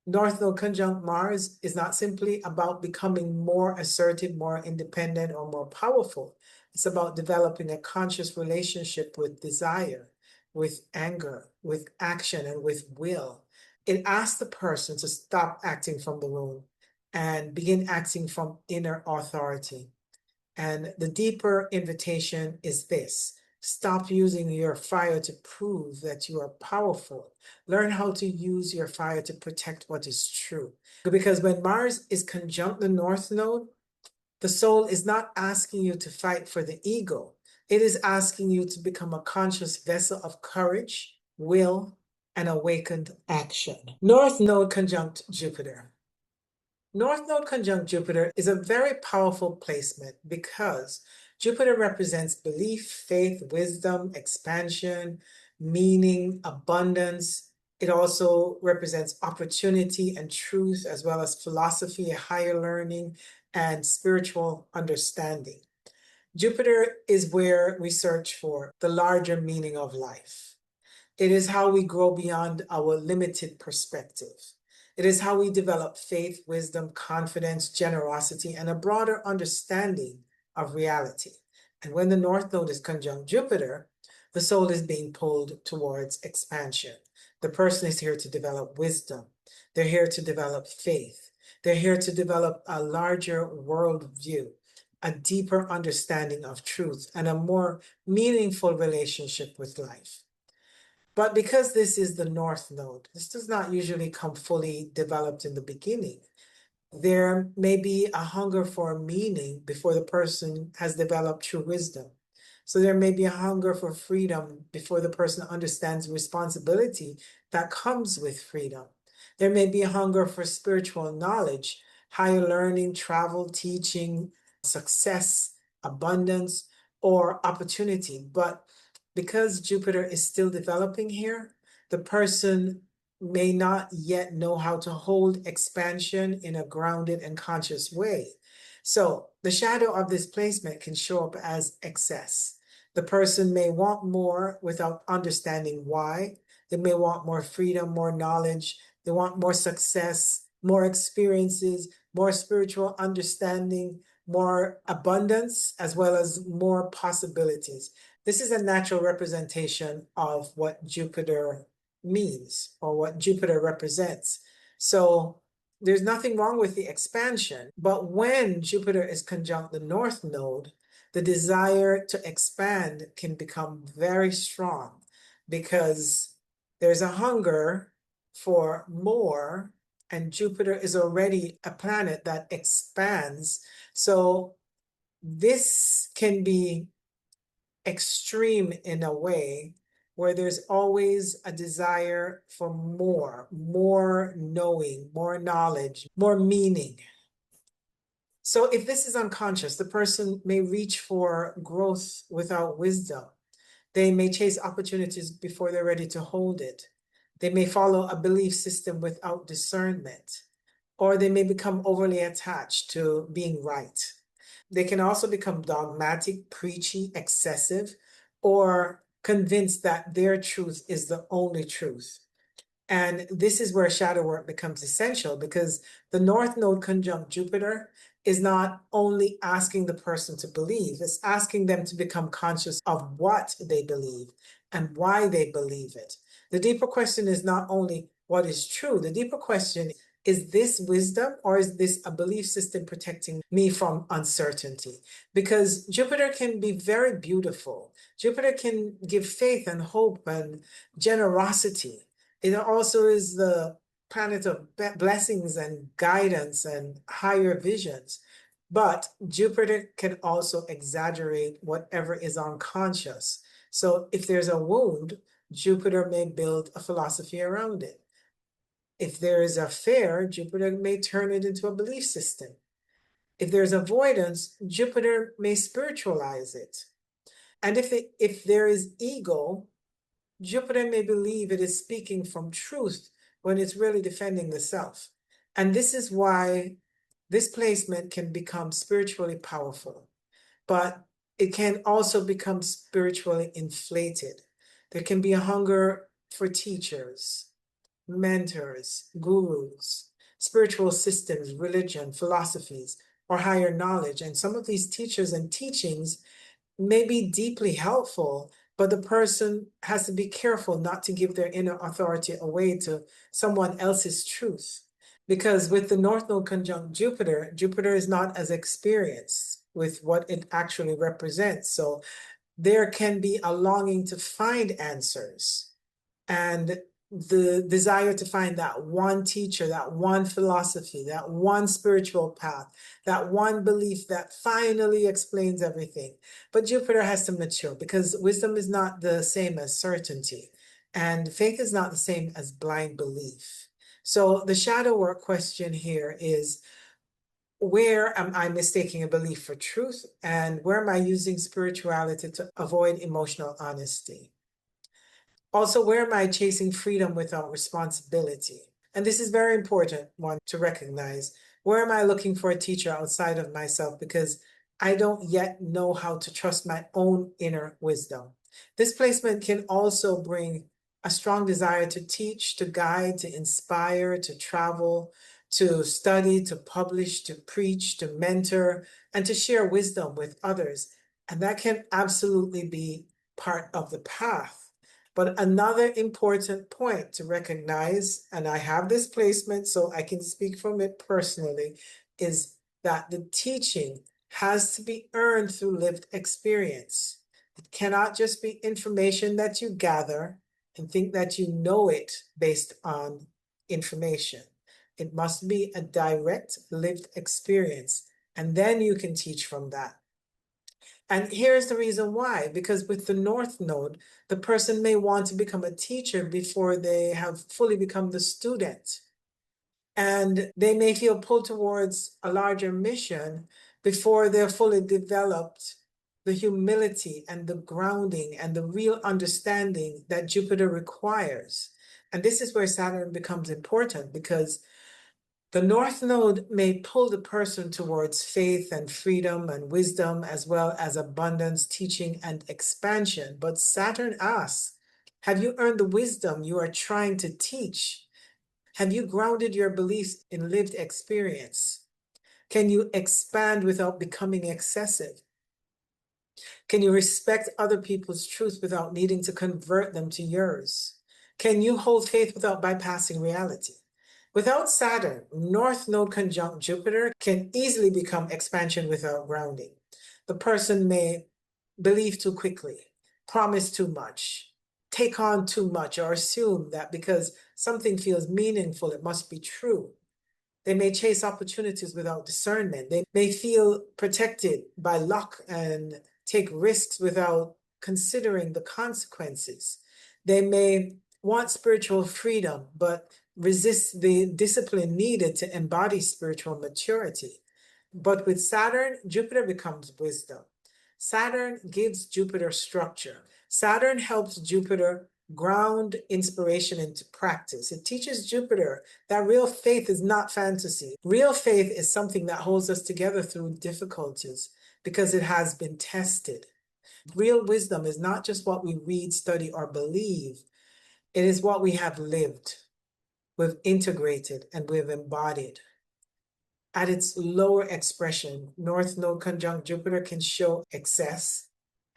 North Node conjunct Mars is not simply about becoming more assertive, more independent, or more powerful. It's about developing a conscious relationship with desire, with anger, with action, and with will. It asks the person to stop acting from the womb and begin acting from inner authority. And the deeper invitation is this: stop using your fire to prove that you are powerful. Learn how to use your fire to protect what is true. Because when Mars is conjunct the North Node, the soul is not asking you to fight for the ego. It is asking you to become a conscious vessel of courage, will, and awakened action. North Node conjunct Jupiter. North Node conjunct Jupiter is a very powerful placement because Jupiter represents belief, faith, wisdom, expansion, meaning, abundance. It also represents opportunity and truth, as well as philosophy, higher learning, and spiritual understanding. Jupiter is where we search for the larger meaning of life. It is how we grow beyond our limited perspective. It is how we develop faith, wisdom, confidence, generosity, and a broader understanding of reality. And when the North Node is conjunct Jupiter, the soul is being pulled towards expansion. The person is here to develop wisdom. They're here to develop faith. They're here to develop a larger worldview, a deeper understanding of truth, and a more meaningful relationship with life. But because this is the North Node, this does not usually come fully developed in the beginning. There may be a hunger for meaning before the person has developed true wisdom. So there may be a hunger for freedom before the person understands the responsibility that comes with freedom. There may be a hunger for spiritual knowledge, higher learning, travel, teaching, success, abundance, or opportunity. But because Jupiter is still developing here, the person may not yet know how to hold expansion in a grounded and conscious way. So the shadow of this placement can show up as excess. The person may want more without understanding why. They may want more freedom, more knowledge. They want more success, more experiences, more spiritual understanding, more abundance, as well as more possibilities. This is a natural representation of what Jupiter means or what Jupiter represents. So there's nothing wrong with the expansion, but when Jupiter is conjunct the North Node, the desire to expand can become very strong because there's a hunger for more, and Jupiter is already a planet that expands. So this can be extreme in a way where there's always a desire for more knowing, more knowledge, more meaning. So if this is unconscious, the person may reach for growth without wisdom. They may chase opportunities before they're ready to hold it. They may follow a belief system without discernment, or they may become overly attached to being right. They can also become dogmatic, preachy, excessive, or convinced that their truth is the only truth. And this is where shadow work becomes essential because the North Node conjunct Jupiter is not only asking the person to believe, it's asking them to become conscious of what they believe and why they believe it. The deeper question is not only what is true, the deeper question is this wisdom or is this a belief system protecting me from uncertainty? Because Jupiter can be very beautiful. Jupiter can give faith and hope and generosity. It also is the planet of blessings and guidance and higher visions. But Jupiter can also exaggerate whatever is unconscious. So if there's a wound, Jupiter may build a philosophy around it. If there is a fear, Jupiter may turn it into a belief system. If there's avoidance, Jupiter may spiritualize it. And if there is ego, Jupiter may believe it is speaking from truth when it's really defending the self. And this is why this placement can become spiritually powerful, but it can also become spiritually inflated. There can be a hunger for teachers, mentors, gurus, spiritual systems, religion, philosophies, or higher knowledge. And some of these teachers and teachings may be deeply helpful, but the person has to be careful not to give their inner authority away to someone else's truth. Because with the North Node conjunct Jupiter, Jupiter is not as experienced with what it actually represents. So there can be a longing to find answers and the desire to find that one teacher, that one philosophy, that one spiritual path, that one belief that finally explains everything. But Jupiter has to mature because wisdom is not the same as certainty, and faith is not the same as blind belief. So the shadow work question here is, where am I mistaking a belief for truth? And where am I using spirituality to avoid emotional honesty? Also, where am I chasing freedom without responsibility? And this is very important one to recognize. Where am I looking for a teacher outside of myself because I don't yet know how to trust my own inner wisdom? This placement can also bring a strong desire to teach, to guide, to inspire, to travel, to study, to publish, to preach, to mentor, and to share wisdom with others. And that can absolutely be part of the path. But another important point to recognize, and I have this placement so I can speak from it personally, is that the teaching has to be earned through lived experience. It cannot just be information that you gather and think that you know it based on information. It must be a direct lived experience, and then you can teach from that. And here's the reason why, because with the North Node, the person may want to become a teacher before they have fully become the student. And they may feel pulled towards a larger mission before they're fully developed the humility and the grounding and the real understanding that Jupiter requires. And this is where Saturn becomes important because the North Node may pull the person towards faith and freedom and wisdom, as well as abundance, teaching, and expansion. But Saturn asks, Have you earned the wisdom you are trying to teach? Have you grounded your beliefs in lived experience? Can you expand without becoming excessive? Can you respect other people's truth without needing to convert them to yours? Can you hold faith without bypassing reality? Without Saturn, North Node conjunct Jupiter can easily become expansion without grounding. The person may believe too quickly, promise too much, take on too much, or assume that because something feels meaningful, it must be true. They may chase opportunities without discernment. They may feel protected by luck and take risks without considering the consequences. They may want spiritual freedom, but resist the discipline needed to embody spiritual maturity. But with Saturn, Jupiter becomes wisdom. Saturn gives Jupiter structure. Saturn helps Jupiter ground inspiration into practice. It teaches Jupiter that real faith is not fantasy. Real faith is something that holds us together through difficulties because it has been tested. Real wisdom is not just what we read, study, or believe. It is what we have lived, we've integrated, and we've embodied. At its lower expression, North Node conjunct Jupiter can show excess,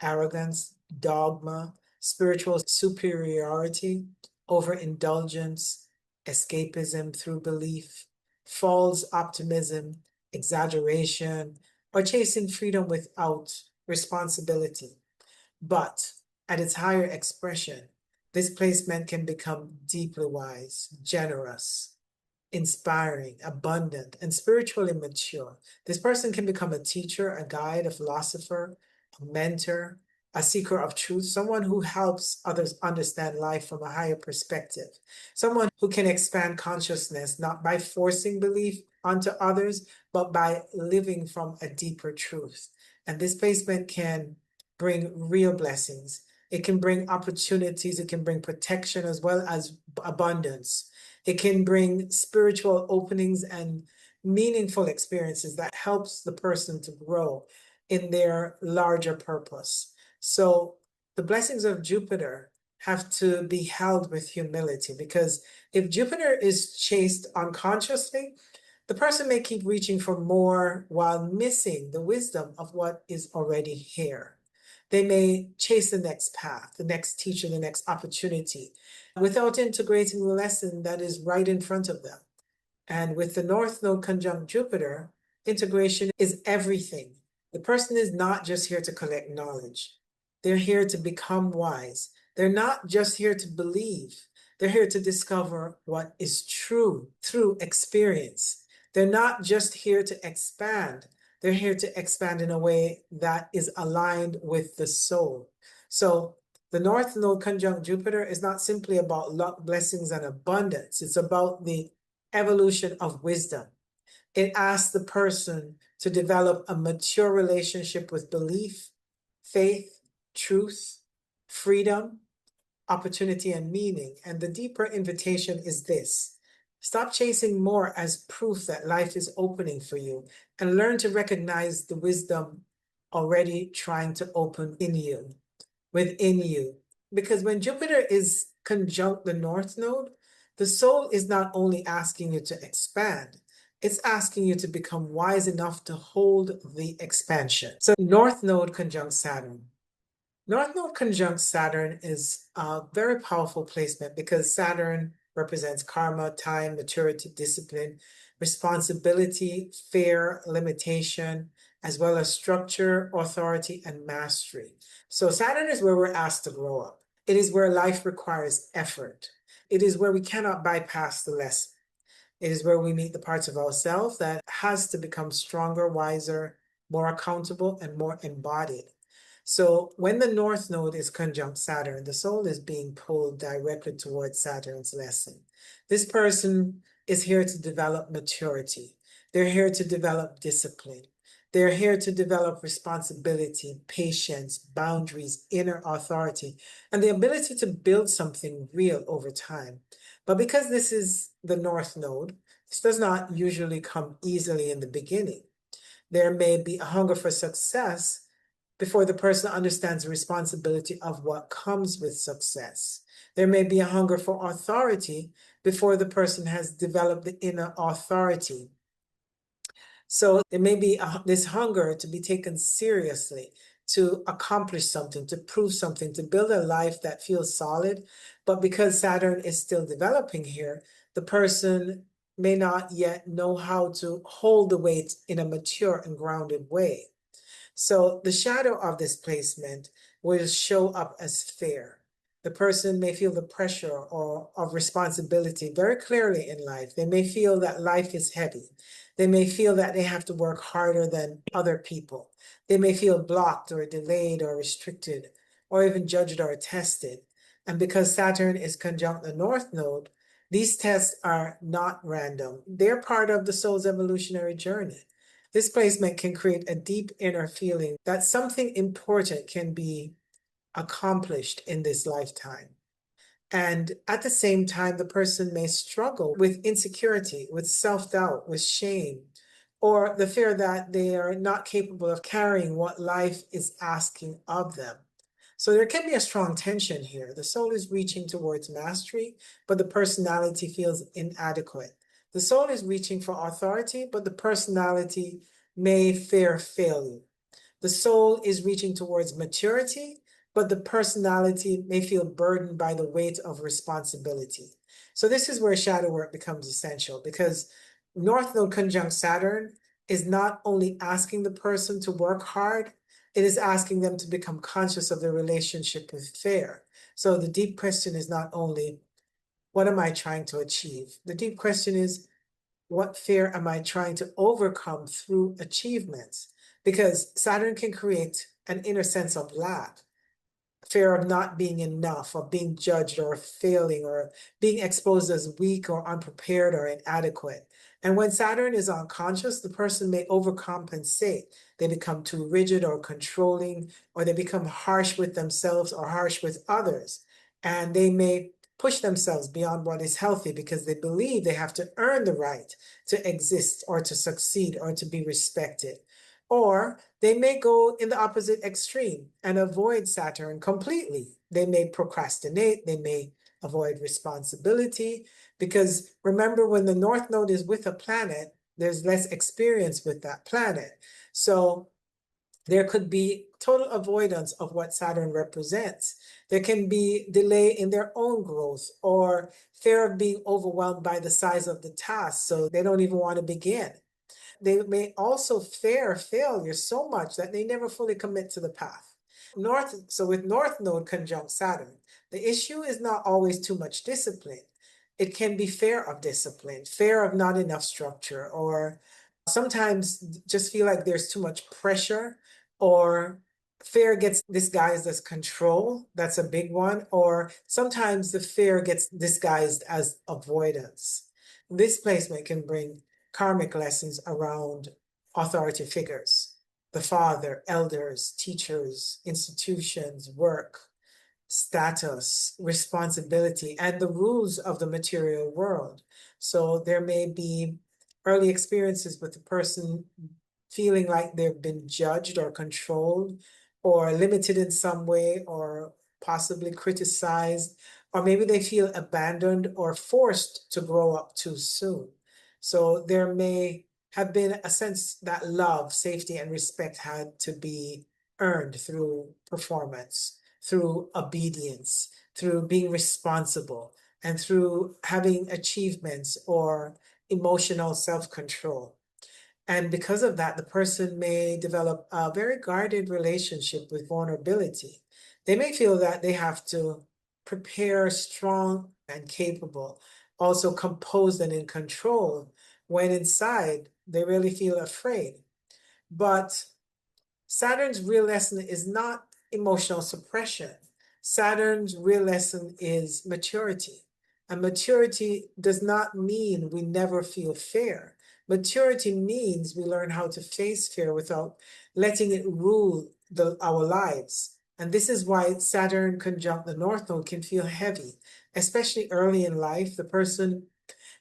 arrogance, dogma, spiritual superiority, overindulgence, escapism through belief, false optimism, exaggeration, or chasing freedom without responsibility. But at its higher expression, this placement can become deeply wise, generous, inspiring, abundant, and spiritually mature. This person can become a teacher, a guide, a philosopher, a mentor, a seeker of truth, someone who helps others understand life from a higher perspective, someone who can expand consciousness not by forcing belief onto others, but by living from a deeper truth. And this placement can bring real blessings. It can bring opportunities. It can bring protection as well as abundance. It can bring spiritual openings and meaningful experiences that helps the person to grow in their larger purpose. So the blessings of Jupiter have to be held with humility, because if Jupiter is chased unconsciously, the person may keep reaching for more while missing the wisdom of what is already here. They may chase the next path, the next teacher, the next opportunity, without integrating the lesson that is right in front of them. And with the North Node conjunct Jupiter, integration is everything. The person is not just here to collect knowledge. They're here to become wise. They're not just here to believe. They're here to discover what is true through experience. They're not just here to expand. They're here to expand in a way that is aligned with the soul. So the North Node conjunct Jupiter is not simply about luck, blessings, and abundance. It's about the evolution of wisdom. It asks the person to develop a mature relationship with belief, faith, truth, freedom, opportunity, and meaning. And the deeper invitation is this: stop chasing more as proof that life is opening for you, and learn to recognize the wisdom already trying to open in you, within you. Because when Jupiter is conjunct the North Node, the soul is not only asking you to expand, it's asking you to become wise enough to hold the expansion. So North Node conjunct Saturn. North Node conjunct Saturn is a very powerful placement because Saturn represents karma, time, maturity, discipline, responsibility, fear, limitation, as well as structure, authority, and mastery. So Saturn is where we're asked to grow up. It is where life requires effort. It is where we cannot bypass the lesson. It is where we meet the parts of ourselves that has to become stronger, wiser, more accountable, and more embodied. So when the North Node is conjunct Saturn, the soul is being pulled directly towards Saturn's lesson. This person is here to develop maturity. They're here to develop discipline. They're here to develop responsibility, patience, boundaries, inner authority, and the ability to build something real over time. But because this is the North Node, this does not usually come easily in the beginning. There may be a hunger for success, before the person understands the responsibility of what comes with success. There may be a hunger for authority before the person has developed the inner authority. So there may be this hunger to be taken seriously, to accomplish something, to prove something, to build a life that feels solid. But because Saturn is still developing here, the person may not yet know how to hold the weight in a mature and grounded way. So the shadow of this placement will show up as fear. The person may feel the pressure or of responsibility very clearly in life. They may feel that life is heavy. They may feel that they have to work harder than other people. They may feel blocked or delayed or restricted or even judged or tested. And because Saturn is conjunct the North Node, these tests are not random. They're part of the soul's evolutionary journey. This placement can create a deep inner feeling that something important can be accomplished in this lifetime. And at the same time, the person may struggle with insecurity, with self-doubt, with shame, or the fear that they are not capable of carrying what life is asking of them. So there can be a strong tension here. The soul is reaching towards mastery, but the personality feels inadequate. The soul is reaching for authority, but the personality may fear failure. The soul is reaching towards maturity, but the personality may feel burdened by the weight of responsibility. So this is where shadow work becomes essential, because North Node conjunct Saturn is not only asking the person to work hard, it is asking them to become conscious of their relationship with fear. So the deep question is not only, what am I trying to achieve? The deep question is, what fear am I trying to overcome through achievements? Because Saturn can create an inner sense of lack, fear of not being enough, of being judged or failing, or being exposed as weak or unprepared or inadequate. And when Saturn is unconscious, the person may overcompensate. They become too rigid or controlling, or they become harsh with themselves or harsh with others. And they may push themselves beyond what is healthy because they believe they have to earn the right to exist or to succeed or to be respected. Or they may go in the opposite extreme and avoid Saturn completely. They may procrastinate, they may avoid responsibility, because remember, when the North Node is with a planet, there's less experience with that planet. So there could be total avoidance of what Saturn represents. There can be delay in their own growth or fear of being overwhelmed by the size of the task, so they don't even want to begin. They may also fear failure so much that they never fully commit to the path. So with North Node conjunct Saturn, the issue is not always too much discipline. It can be fear of discipline, fear of not enough structure, or sometimes just feel like there's too much pressure, or fear gets disguised as control. That's a big one. Or sometimes the fear gets disguised as avoidance. This placement can bring karmic lessons around authority figures, the father, elders, teachers, institutions, work, status, responsibility, and the rules of the material world. So there may be early experiences with the person feeling like they've been judged or controlled or limited in some way or possibly criticized, or maybe they feel abandoned or forced to grow up too soon. So there may have been a sense that love, safety, and respect had to be earned through performance, through obedience, through being responsible, and through having achievements or emotional self-control. And because of that, the person may develop a very guarded relationship with vulnerability. They may feel that they have to prepare strong and capable, also composed and in control, when inside they really feel afraid. But Saturn's real lesson is not emotional suppression. Saturn's real lesson is maturity. And maturity does not mean we never feel fear. Maturity means we learn how to face fear without letting it rule our lives. And this is why Saturn conjunct the North Node can feel heavy, especially early in life. The person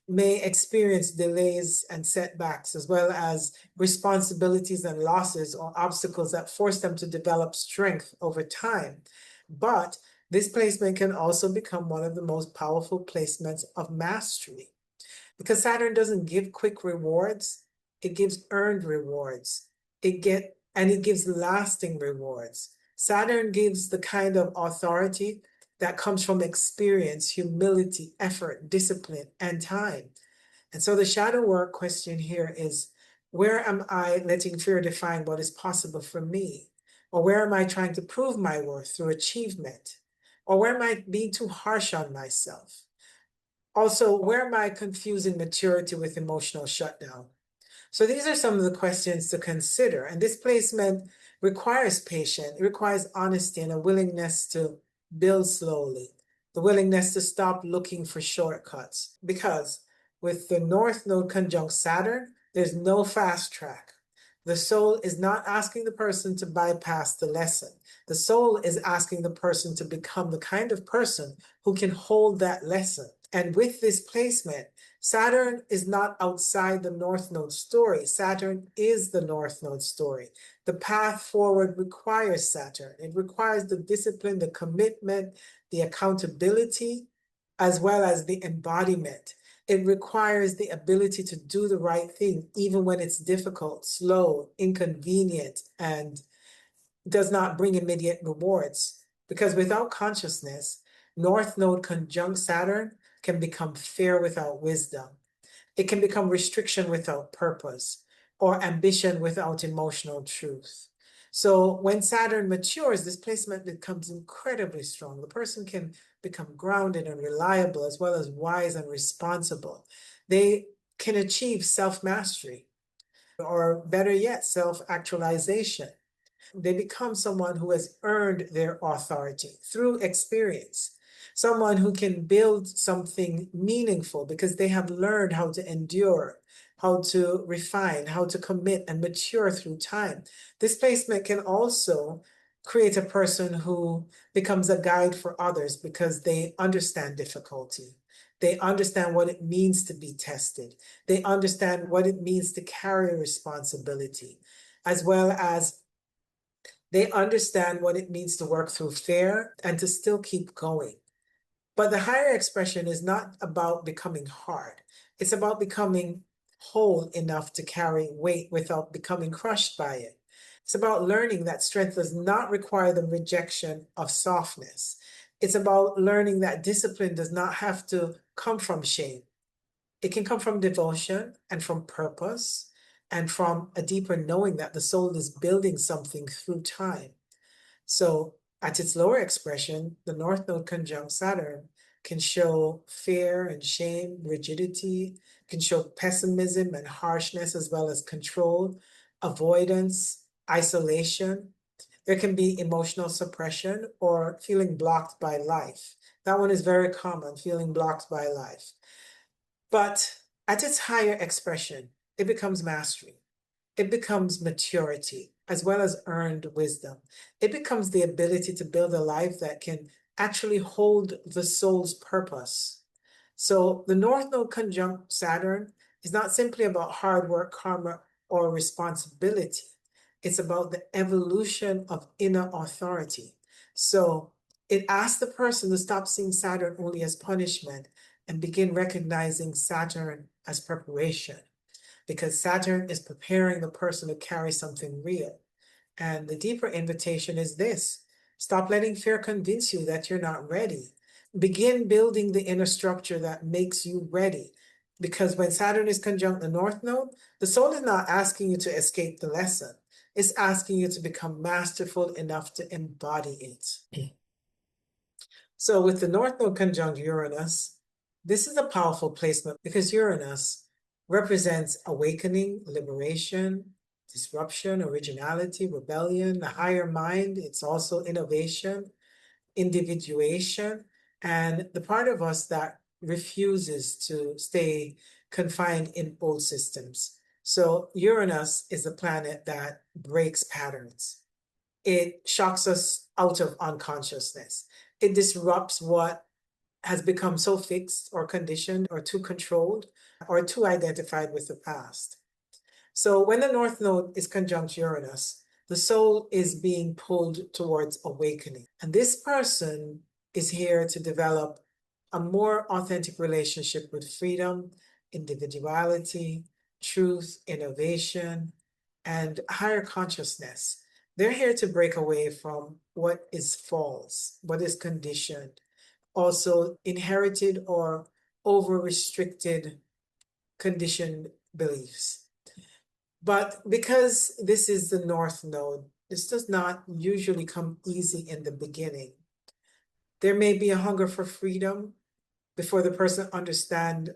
may experience delays and setbacks, as well as responsibilities and losses or obstacles that force them to develop strength over time. But this placement can also become one of the most powerful placements of mastery, because Saturn doesn't give quick rewards, it gives earned rewards. It gives lasting rewards. Saturn gives the kind of authority that comes from experience, humility, effort, discipline, and time. And so the shadow work question here is, where am I letting fear define what is possible for me? Or where am I trying to prove my worth through achievement? Or where am I being too harsh on myself? Also, where am I confusing maturity with emotional shutdown? So these are some of the questions to consider. And this placement requires patience, it requires honesty and a willingness to build slowly, the willingness to stop looking for shortcuts. Because with the North Node conjunct Saturn, there's no fast track. The soul is not asking the person to bypass the lesson. The soul is asking the person to become the kind of person who can hold that lesson. And with this placement, Saturn is not outside the North Node story. Saturn is the North Node story. The path forward requires Saturn. It requires the discipline, the commitment, the accountability, as well as the embodiment. It requires the ability to do the right thing, even when it's difficult, slow, inconvenient, and does not bring immediate rewards. Because without consciousness, North Node conjunct Saturn can become fear without wisdom. It can become restriction without purpose, or ambition without emotional truth. So when Saturn matures, this placement becomes incredibly strong. The person can become grounded and reliable, as well as wise and responsible. They can achieve self-mastery, or better yet, self-actualization. They become someone who has earned their authority through experience, someone who can build something meaningful because they have learned how to endure, how to refine, how to commit and mature through time. This placement can also create a person who becomes a guide for others because they understand difficulty. They understand what it means to be tested. They understand what it means to carry responsibility, as well as they understand what it means to work through fear and to still keep going. But the higher expression is not about becoming hard. It's about becoming whole enough to carry weight without becoming crushed by it. It's about learning that strength does not require the rejection of softness. It's about learning that discipline does not have to come from shame. It can come from devotion and from purpose and from a deeper knowing that the soul is building something through time. So at its lower expression, the North Node conjunct Saturn can show fear and shame, rigidity, can show pessimism and harshness, as well as control, avoidance, isolation. There can be emotional suppression or feeling blocked by life. That one is very common, feeling blocked by life. But at its higher expression, it becomes mastery. It becomes maturity, as well as earned wisdom. It becomes the ability to build a life that can actually hold the soul's purpose. So the North Node conjunct Saturn is not simply about hard work, karma, or responsibility. It's about the evolution of inner authority. So it asks the person to stop seeing Saturn only as punishment and begin recognizing Saturn as preparation, because Saturn is preparing the person to carry something real. And the deeper invitation is this: stop letting fear convince you that you're not ready. Begin building the inner structure that makes you ready. Because when Saturn is conjunct the North Node, the soul is not asking you to escape the lesson. It's asking you to become masterful enough to embody it. So with the North Node conjunct Uranus, this is a powerful placement because Uranus represents awakening, liberation, disruption, originality, rebellion, the higher mind. It's also innovation, individuation, and the part of us that refuses to stay confined in old systems. So Uranus is the planet that breaks patterns. It shocks us out of unconsciousness. It disrupts what has become so fixed or conditioned or too controlled or too identified with the past. So when the North Node is conjunct Uranus, the soul is being pulled towards awakening. And this person is here to develop a more authentic relationship with freedom, individuality, truth, innovation, and higher consciousness. They're here to break away from what is false, what is conditioned, also inherited or over restricted conditioned beliefs. But because this is the North Node, this does not usually come easy in the beginning. There may be a hunger for freedom before the person understands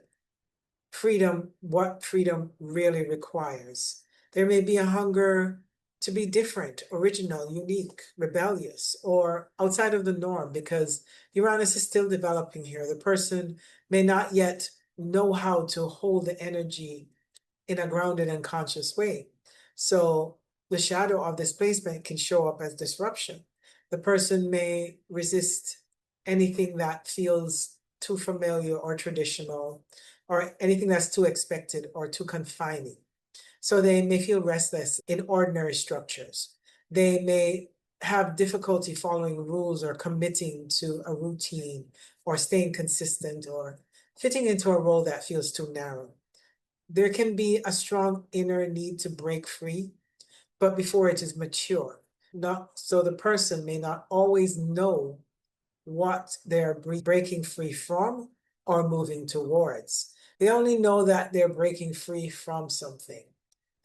freedom, what freedom really requires. There may be a hunger to be different, original, unique, rebellious, or outside of the norm because Uranus is still developing here. The person may not yet know how to hold the energy in a grounded and conscious way. So the shadow of displacement can show up as disruption. The person may resist anything that feels too familiar or traditional, or anything that's too expected or too confining. So they may feel restless in ordinary structures. They may have difficulty following rules or committing to a routine or staying consistent or fitting into a role that feels too narrow. There can be a strong inner need to break free, but before it is mature. Not so the person may not always know what they're breaking free from or moving towards. They only know that they're breaking free from something.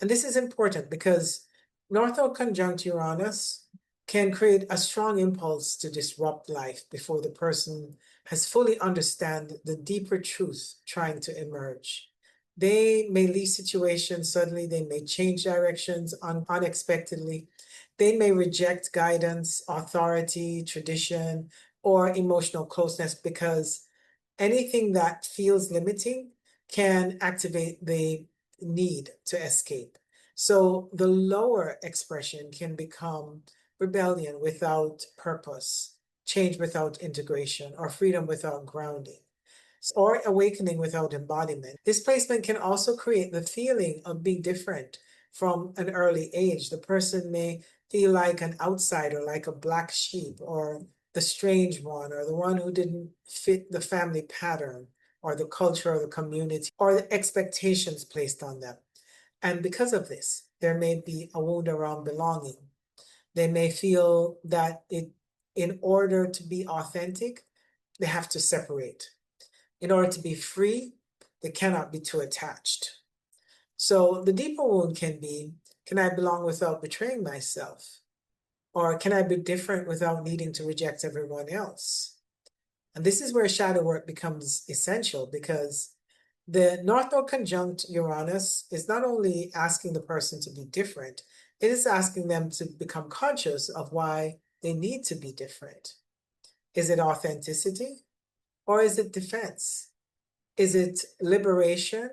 And this is important because North Node conjunct Uranus can create a strong impulse to disrupt life before the person has fully understand the deeper truth trying to emerge. They may leave situations suddenly, they may change directions unexpectedly. They may reject guidance, authority, tradition, or emotional closeness because anything that feels limiting can activate the need to escape. So the lower expression can become rebellion without purpose, change without integration, or freedom without grounding, or awakening without embodiment. Displacement can also create the feeling of being different from an early age. The person may feel like an outsider, like a black sheep, or the strange one, or the one who didn't fit the family pattern, or the culture, or the community, or the expectations placed on them. And because of this, there may be a wound around belonging. They may feel that in order to be authentic, they have to separate. In order to be free, they cannot be too attached. So the deeper wound can be, can I belong without betraying myself? Or can I be different without needing to reject everyone else? And this is where shadow work becomes essential because the North Node conjunct Uranus is not only asking the person to be different, it is asking them to become conscious of why they need to be different. Is it authenticity or is it defense? Is it liberation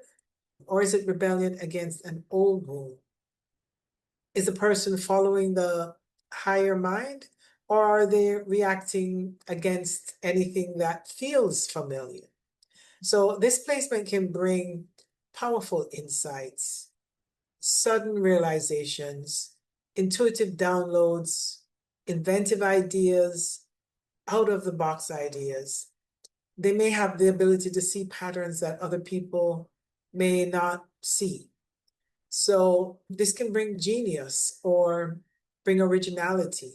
or is it rebellion against an old wound? Is the person following the higher mind or are they reacting against anything that feels familiar? So this placement can bring powerful insights, sudden realizations, intuitive downloads, inventive ideas, out of the box ideas. They may have the ability to see patterns that other people may not see. So this can bring genius or bring originality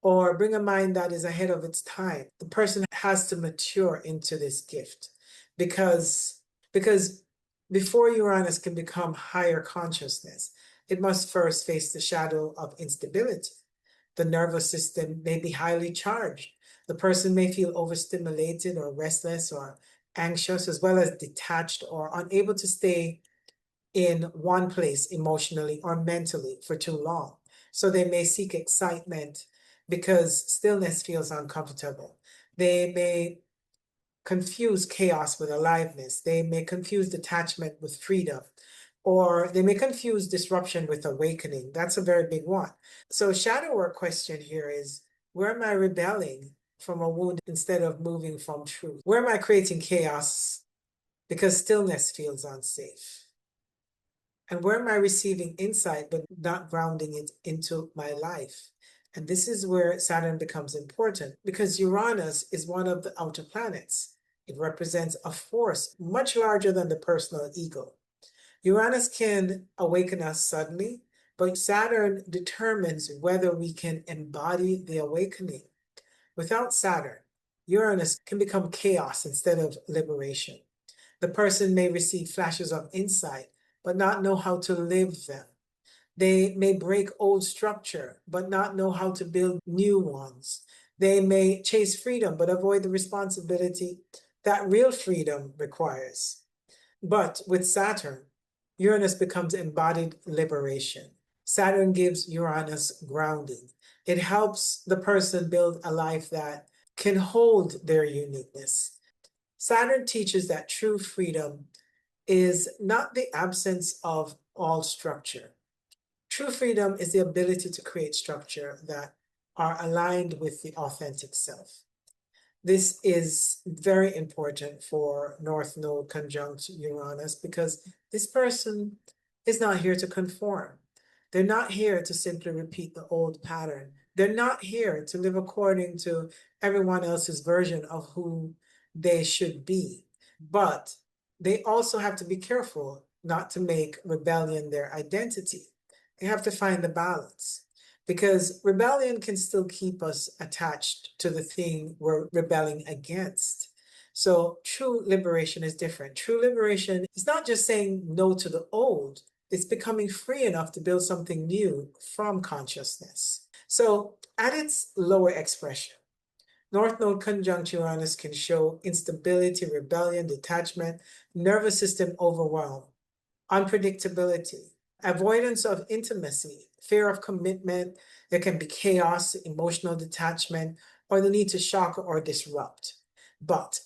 or bring a mind that is ahead of its time. The person has to mature into this gift because before Uranus can become higher consciousness, it must first face the shadow of instability. The nervous system may be highly charged. The person may feel overstimulated or restless or anxious, as well as detached or unable to stay in one place emotionally or mentally for too long. So they may seek excitement because stillness feels uncomfortable. They may confuse chaos with aliveness. They may confuse detachment with freedom, or they may confuse disruption with awakening. That's a very big one. So shadow work question here is, where am I rebelling from a wound instead of moving from truth? Where am I creating chaos because stillness feels unsafe? And where am I receiving insight but not grounding it into my life? And this is where Saturn becomes important because Uranus is one of the outer planets. It represents a force much larger than the personal ego. Uranus can awaken us suddenly, but Saturn determines whether we can embody the awakening. Without Saturn, Uranus can become chaos instead of liberation. The person may receive flashes of insight, but not know how to live them. They may break old structure, but not know how to build new ones. They may chase freedom, but avoid the responsibility that real freedom requires. But with Saturn, Uranus becomes embodied liberation. Saturn gives Uranus grounding. It helps the person build a life that can hold their uniqueness. Saturn teaches that true freedom is not the absence of all structure. True freedom is the ability to create structure that are aligned with the authentic self. This is very important for North Node conjunct Uranus because this person is not here to conform. They're not here to simply repeat the old pattern. They're not here to live according to everyone else's version of who they should be. But they also have to be careful not to make rebellion their identity. They have to find the balance because rebellion can still keep us attached to the thing we're rebelling against. So true liberation is different. True liberation is not just saying no to the old, it's becoming free enough to build something new from consciousness. So at its lower expression, North Node conjunct Uranus can show instability, rebellion, detachment, nervous system overwhelm, unpredictability, avoidance of intimacy, fear of commitment. There can be chaos, emotional detachment, or the need to shock or disrupt. But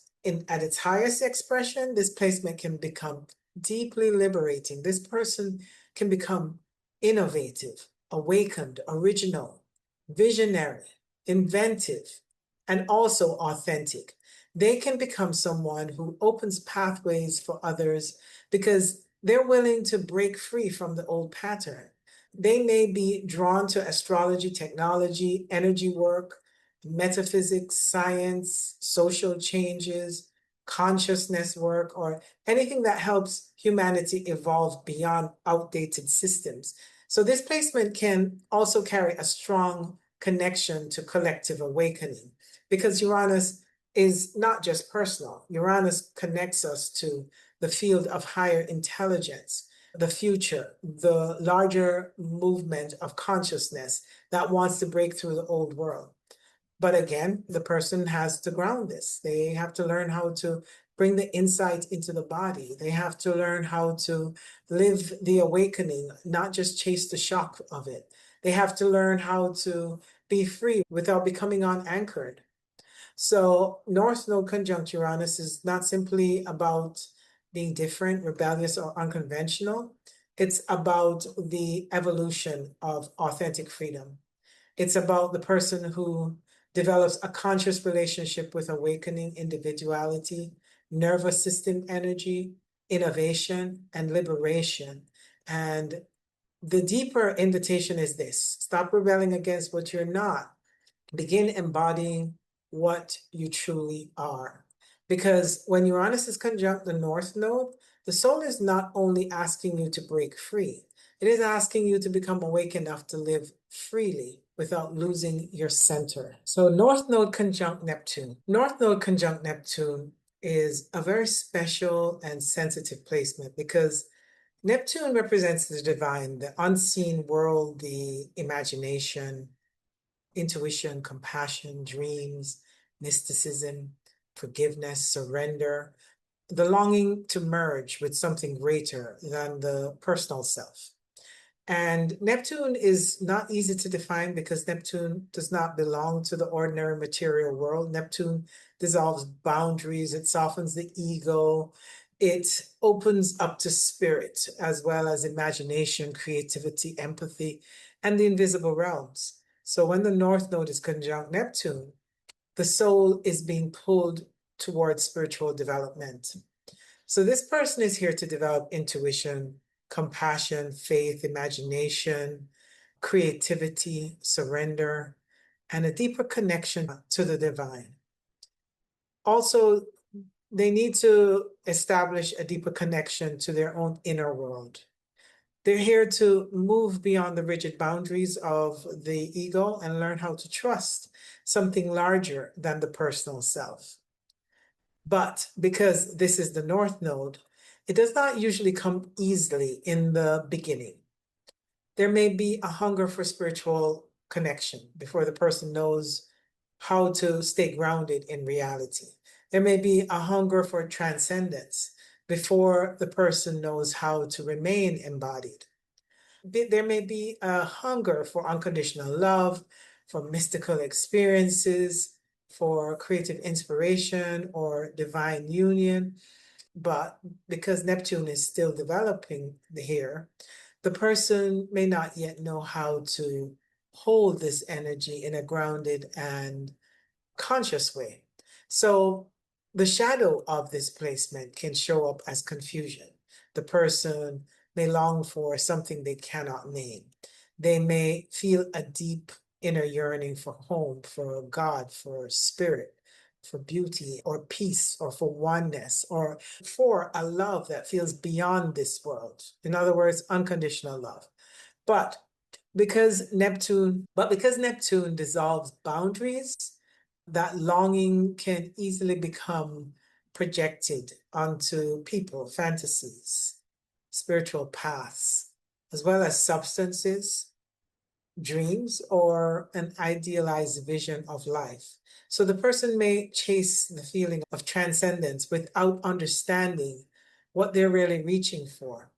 at its highest expression, this placement can become deeply liberating. This person can become innovative, awakened, original, visionary, inventive, and also authentic. They can become someone who opens pathways for others because they're willing to break free from the old pattern. They may be drawn to astrology, technology, energy work, metaphysics, science, social changes, consciousness work, or anything that helps humanity evolve beyond outdated systems. So this placement can also carry a strong connection to collective awakening because Uranus is not just personal. Uranus connects us to the field of higher intelligence, the future, the larger movement of consciousness that wants to break through the old world. But again, the person has to ground this. They have to learn how to bring the insight into the body. They have to learn how to live the awakening, not just chase the shock of it. They have to learn how to be free without becoming unanchored. So North Node conjunct Uranus is not simply about being different, rebellious, or unconventional. It's about the evolution of authentic freedom. It's about the person who develops a conscious relationship with awakening individuality, nervous system energy, innovation, and liberation. And the deeper invitation is this: stop rebelling against what you're not. Begin embodying what you truly are. Because when Uranus is conjunct the North Node, the soul is not only asking you to break free, it is asking you to become awake enough to live freely without losing your center. So North Node conjunct Neptune. North Node conjunct Neptune is a very special and sensitive placement because Neptune represents the divine, the unseen world, the imagination, intuition, compassion, dreams, mysticism, forgiveness, surrender, the longing to merge with something greater than the personal self. And Neptune is not easy to define because Neptune does not belong to the ordinary material world. Neptune dissolves boundaries, it softens the ego, it opens up to spirit, as well as imagination, creativity, empathy, and the invisible realms. So when the North Node is conjunct Neptune, the soul is being pulled towards spiritual development. So this person is here to develop intuition, compassion, faith, imagination, creativity, surrender, and a deeper connection to the divine. Also, they need to establish a deeper connection to their own inner world. They're here to move beyond the rigid boundaries of the ego and learn how to trust something larger than the personal self. But because this is the North Node, it does not usually come easily in the beginning. There may be a hunger for spiritual connection before the person knows how to stay grounded in reality. There may be a hunger for transcendence before the person knows how to remain embodied. There may be a hunger for unconditional love, for mystical experiences, for creative inspiration or divine union. But because Neptune is still developing here, the person may not yet know how to hold this energy in a grounded and conscious way. So the shadow of this placement can show up as confusion. The person may long for something they cannot name. They may feel a deep inner yearning for home, for God, for spirit, for beauty or peace or for oneness or for a love that feels beyond this world. In other words, unconditional love. But because Neptune dissolves boundaries, that longing can easily become projected onto people, fantasies, spiritual paths, as well as substances, dreams, or an idealized vision of life. So the person may chase the feeling of transcendence without understanding what they're really reaching for.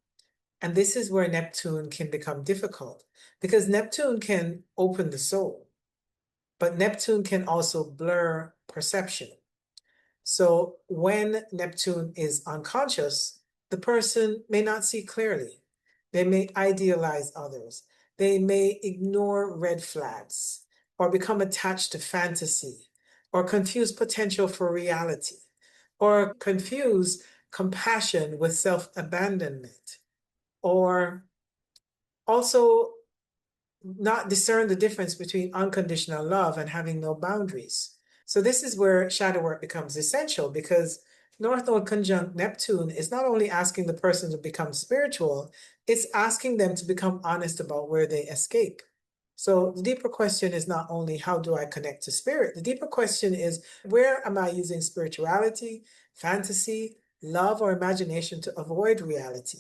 And this is where Neptune can become difficult because Neptune can open the soul, but Neptune can also blur perception. So when Neptune is unconscious, the person may not see clearly. They may idealize others. They may ignore red flags or become attached to fantasy or confuse potential for reality or confuse compassion with self-abandonment or also not discern the difference between unconditional love and having no boundaries. So this is where shadow work becomes essential because North Node conjunct Neptune is not only asking the person to become spiritual, it's asking them to become honest about where they escape. So the deeper question is not only how do I connect to spirit? The deeper question is where am I using spirituality, fantasy, love, or imagination to avoid reality?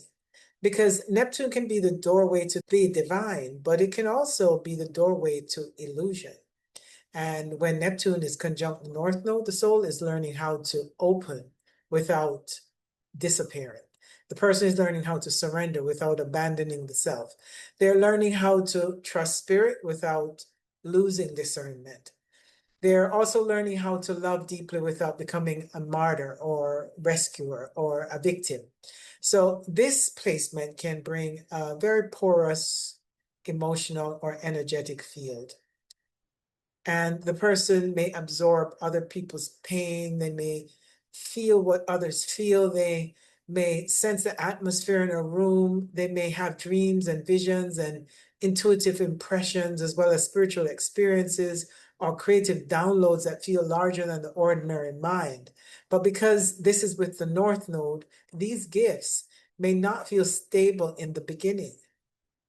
Because Neptune can be the doorway to the divine, but it can also be the doorway to illusion. And when Neptune is conjunct the North Node, the soul is learning how to open without disappearing. The person is learning how to surrender without abandoning the self. They're learning how to trust spirit without losing discernment. They're also learning how to love deeply without becoming a martyr or rescuer or a victim. So this placement can bring a very porous emotional or energetic field. And the person may absorb other people's pain. They may feel what others feel. They may sense the atmosphere in a room. They may have dreams and visions and intuitive impressions, as well as spiritual experiences or creative downloads that feel larger than the ordinary mind. But because this is with the North Node, these gifts may not feel stable in the beginning.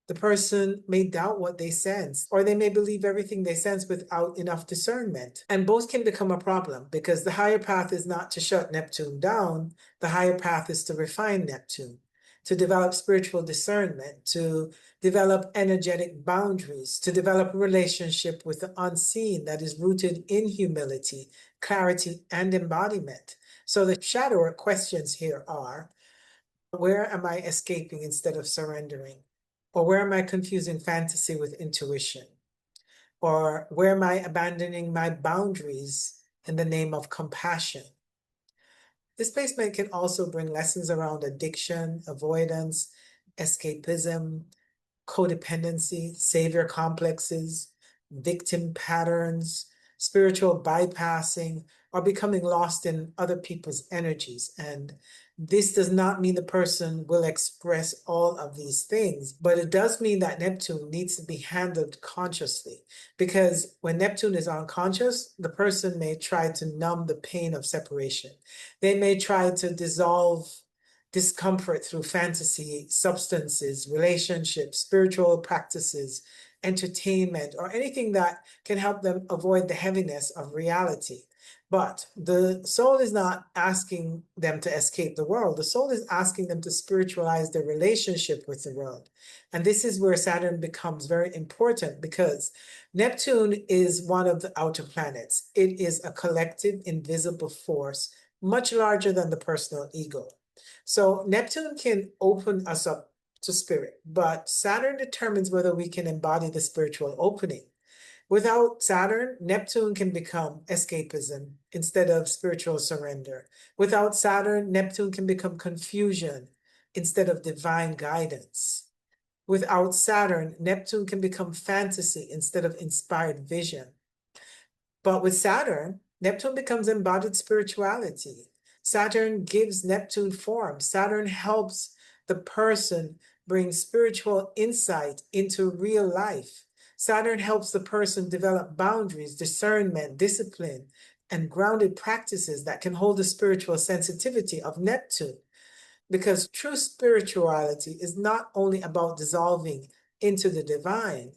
The person may doubt what they sense, or they may believe everything they sense without enough discernment. And both can become a problem because the higher path is not to shut Neptune down. The higher path is to refine Neptune, to develop spiritual discernment, to develop energetic boundaries, to develop a relationship with the unseen that is rooted in humility, clarity, and embodiment. So the shadow questions here are, where am I escaping instead of surrendering? Or where am I confusing fantasy with intuition? Or where am I abandoning my boundaries in the name of compassion? This placement can also bring lessons around addiction, avoidance, escapism, codependency, savior complexes, victim patterns, spiritual bypassing, or becoming lost in other people's energies. And this does not mean the person will express all of these things, but it does mean that Neptune needs to be handled consciously. Because when Neptune is unconscious, the person may try to numb the pain of separation. They may try to dissolve discomfort through fantasy, substances, relationships, spiritual practices, entertainment, or anything that can help them avoid the heaviness of reality. But the soul is not asking them to escape the world. The soul is asking them to spiritualize their relationship with the world. And this is where Saturn becomes very important, because Neptune is one of the outer planets. It is a collective, invisible force, much larger than the personal ego. So Neptune can open us up to spirit, but Saturn determines whether we can embody the spiritual opening. Without Saturn, Neptune can become escapism instead of spiritual surrender. Without Saturn, Neptune can become confusion instead of divine guidance. Without Saturn, Neptune can become fantasy instead of inspired vision. But with Saturn, Neptune becomes embodied spirituality. Saturn gives Neptune form. Saturn helps the person bring spiritual insight into real life. Saturn helps the person develop boundaries, discernment, discipline, and grounded practices that can hold the spiritual sensitivity of Neptune. Because true spirituality is not only about dissolving into the divine,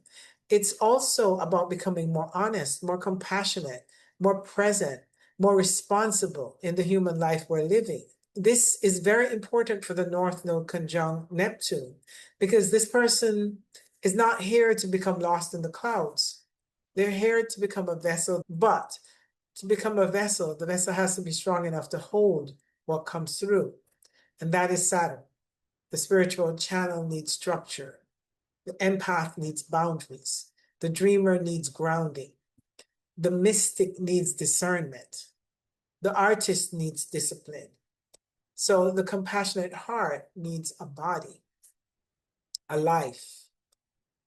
it's also about becoming more honest, more compassionate, more present, more responsible in the human life we're living. This is very important for the North Node conjunct Neptune, because this person is not here to become lost in the clouds. They're here to become a vessel, but to become a vessel, the vessel has to be strong enough to hold what comes through. And that is Saturn. The spiritual channel needs structure. The empath needs boundaries. The dreamer needs grounding. The mystic needs discernment. The artist needs discipline. So the compassionate heart needs a body, a life,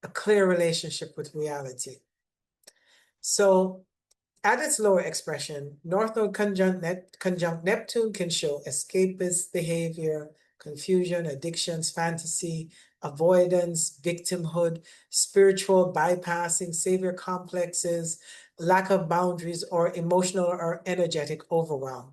a clear relationship with reality. So at its lower expression, North Node conjunct Neptune can show escapist behavior, confusion, addictions, fantasy, avoidance, victimhood, spiritual bypassing, savior complexes, lack of boundaries, or emotional or energetic overwhelm.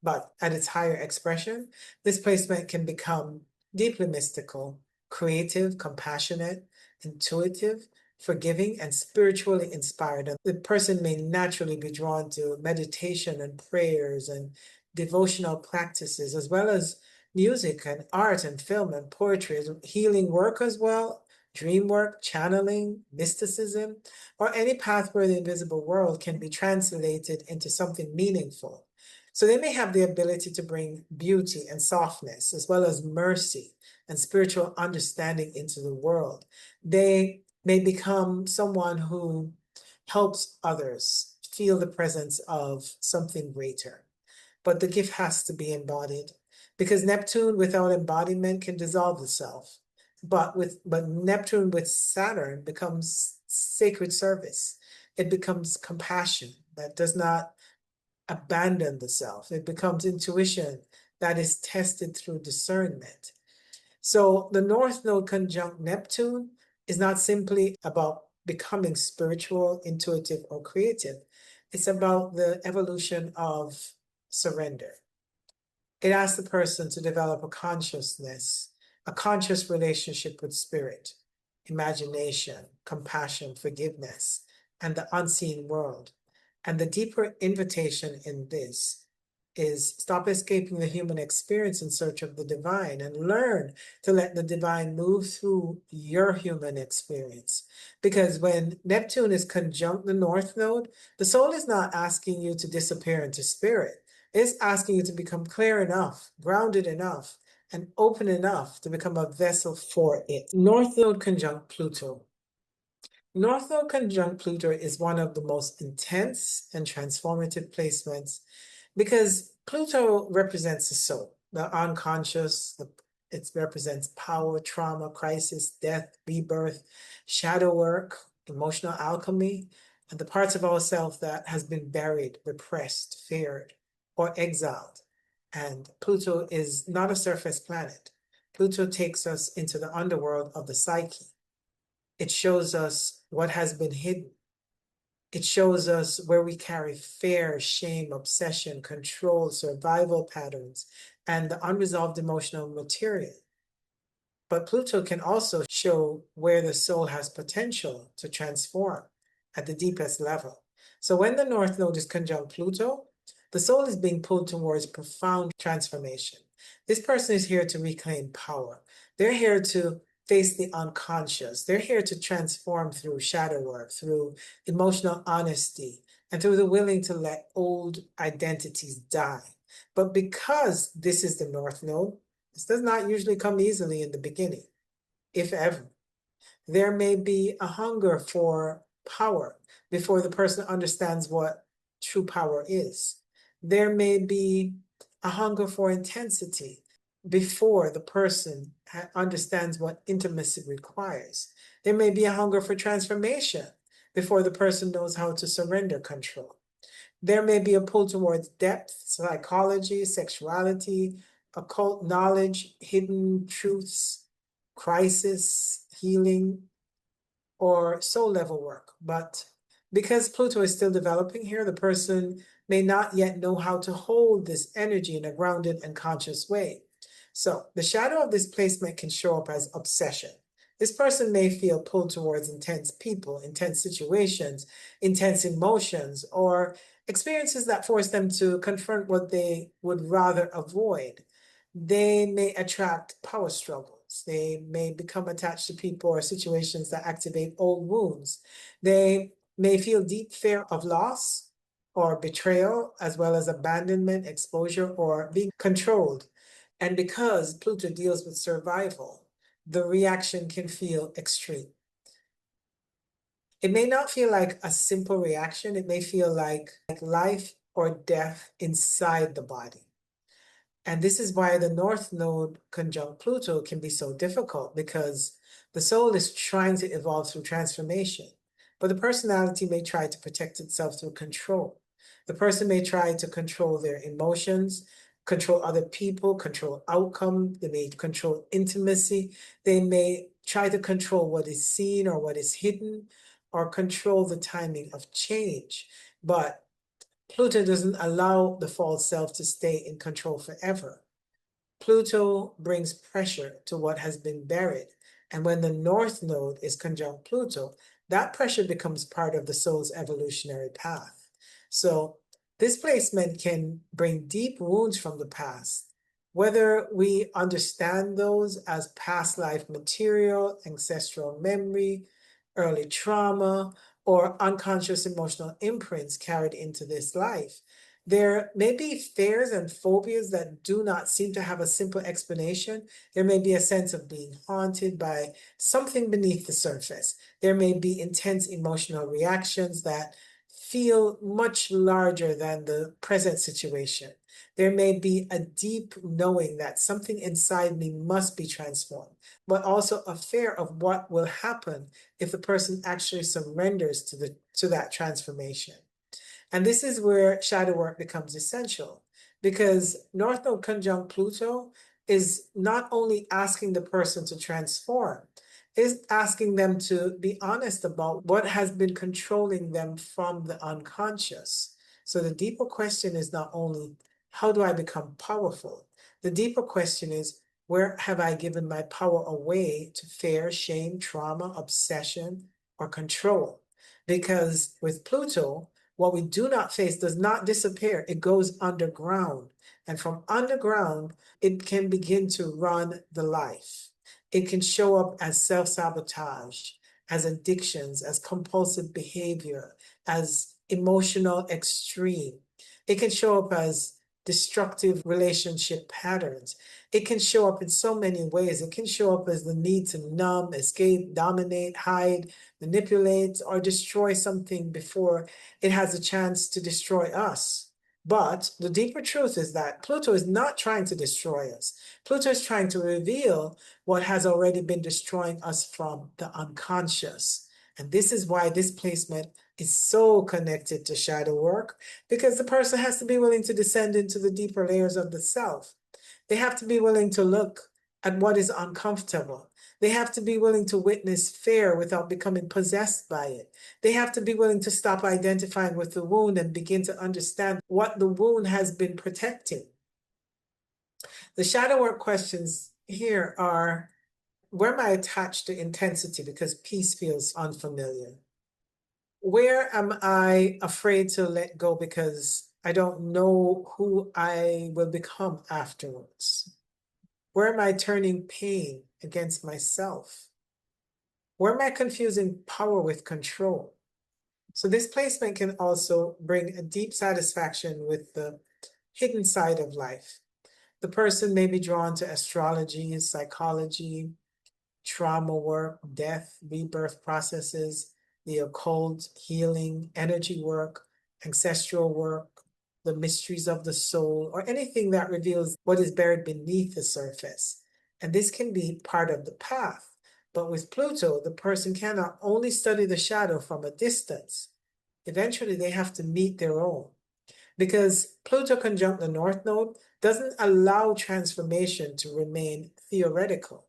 But at its higher expression, this placement can become deeply mystical, creative, compassionate, intuitive, forgiving, and spiritually inspired. And the person may naturally be drawn to meditation and prayers and devotional practices, as well as music and art and film and poetry, healing work as well, dream work, channeling, mysticism, or any path where the invisible world can be translated into something meaningful. So they may have the ability to bring beauty and softness, as well as mercy and spiritual understanding into the world. They may become someone who helps others feel the presence of something greater. But the gift has to be embodied, because Neptune without embodiment can dissolve itself. But Neptune with Saturn becomes sacred service. It becomes compassion that does not abandon the self. It becomes intuition that is tested through discernment. So the North Node conjunct Neptune is not simply about becoming spiritual, intuitive, or creative. It's about the evolution of surrender. It asks the person to develop a consciousness, a conscious relationship with spirit, imagination, compassion, forgiveness, and the unseen world. And the deeper invitation in this is stop escaping the human experience in search of the divine and learn to let the divine move through your human experience. Because when Neptune is conjunct the North Node, the soul is not asking you to disappear into spirit. It's asking you to become clear enough, grounded enough, and open enough to become a vessel for it. North Node conjunct Pluto. North Node conjunct Pluto is one of the most intense and transformative placements, because Pluto represents the soul, the unconscious. It represents power, trauma, crisis, death, rebirth, shadow work, emotional alchemy, and the parts of ourselves that has been buried, repressed, feared, or exiled. And Pluto is not a surface planet. Pluto takes us into the underworld of the psyche. It shows us what has been hidden. It shows us where we carry fear, shame, obsession, control, survival patterns, and the unresolved emotional material. But Pluto can also show where the soul has potential to transform at the deepest level. So when the North Node is conjunct Pluto, the soul is being pulled towards profound transformation. This person is here to reclaim power. They're here to face the unconscious. They're here to transform through shadow work, through emotional honesty, and through the willing to let old identities die. But because this is the North Node, this does not usually come easily in the beginning, if ever. There may be a hunger for power before the person understands what true power is. There may be a hunger for intensity before the person understands what intimacy requires. There may be a hunger for transformation before the person knows how to surrender control. There may be a pull towards depth, psychology, sexuality, occult knowledge, hidden truths, crisis, healing, or soul level work. But because Pluto is still developing here, the person may not yet know how to hold this energy in a grounded and conscious way. So the shadow of this placement can show up as obsession. This person may feel pulled towards intense people, intense situations, intense emotions, or experiences that force them to confront what they would rather avoid. They may attract power struggles. They may become attached to people or situations that activate old wounds. They may feel deep fear of loss or betrayal, as well as abandonment, exposure, or being controlled. And because Pluto deals with survival, the reaction can feel extreme. It may not feel like a simple reaction. It may feel like life or death inside the body. And this is why the North Node conjunct Pluto can be so difficult, because the soul is trying to evolve through transformation, but the personality may try to protect itself through control. The person may try to control their emotions, control other people, control outcome. They may control intimacy. They may try to control what is seen or what is hidden, or control the timing of change. But Pluto doesn't allow the false self to stay in control forever. Pluto brings pressure to what has been buried. And when the North Node is conjunct Pluto, that pressure becomes part of the soul's evolutionary path. So this placement can bring deep wounds from the past. Whether we understand those as past life material, ancestral memory, early trauma, or unconscious emotional imprints carried into this life, there may be fears and phobias that do not seem to have a simple explanation. There may be a sense of being haunted by something beneath the surface. There may be intense emotional reactions that feel much larger than the present situation. There may be a deep knowing that something inside me must be transformed, but also a fear of what will happen if the person actually surrenders to that transformation. And this is where shadow work becomes essential, because North Node conjunct Pluto is not only asking the person to transform, is asking them to be honest about what has been controlling them from the unconscious. So the deeper question is not only, how do I become powerful? The deeper question is, where have I given my power away to fear, shame, trauma, obsession, or control? Because with Pluto, what we do not face does not disappear. It goes underground. And from underground, it can begin to run the life. It can show up as self-sabotage, as addictions, as compulsive behavior, as emotional extreme. It can show up as destructive relationship patterns. It can show up in so many ways. It can show up as the need to numb, escape, dominate, hide, manipulate, or destroy something before it has a chance to destroy us. But the deeper truth is that Pluto is not trying to destroy us. Pluto is trying to reveal what has already been destroying us from the unconscious. And this is why this placement is so connected to shadow work because the person has to be willing to descend into the deeper layers of the self. They have to be willing to look at what is uncomfortable. They have to be willing to witness fear without becoming possessed by it. They have to be willing to stop identifying with the wound and begin to understand what the wound has been protecting. The shadow work questions here are, where am I attached to intensity because peace feels unfamiliar? Where am I afraid to let go because I don't know who I will become afterwards? Where am I turning pain against myself? Where am I confusing power with control? So this placement can also bring a deep satisfaction with the hidden side of life. The person may be drawn to astrology, psychology, trauma work, death, rebirth processes, the occult, healing, energy work, ancestral work, the mysteries of the soul, or anything that reveals what is buried beneath the surface. And this can be part of the path. But with Pluto, the person cannot only study the shadow from a distance. Eventually, they have to meet their own. Because Pluto conjunct the North Node doesn't allow transformation to remain theoretical.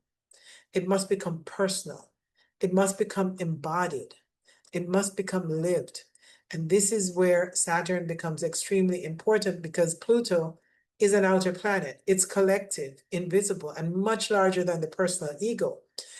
It must become personal. It must become embodied. It must become lived. And this is where Saturn becomes extremely important because Pluto is an outer planet. It's collective, invisible, and much larger than the personal ego.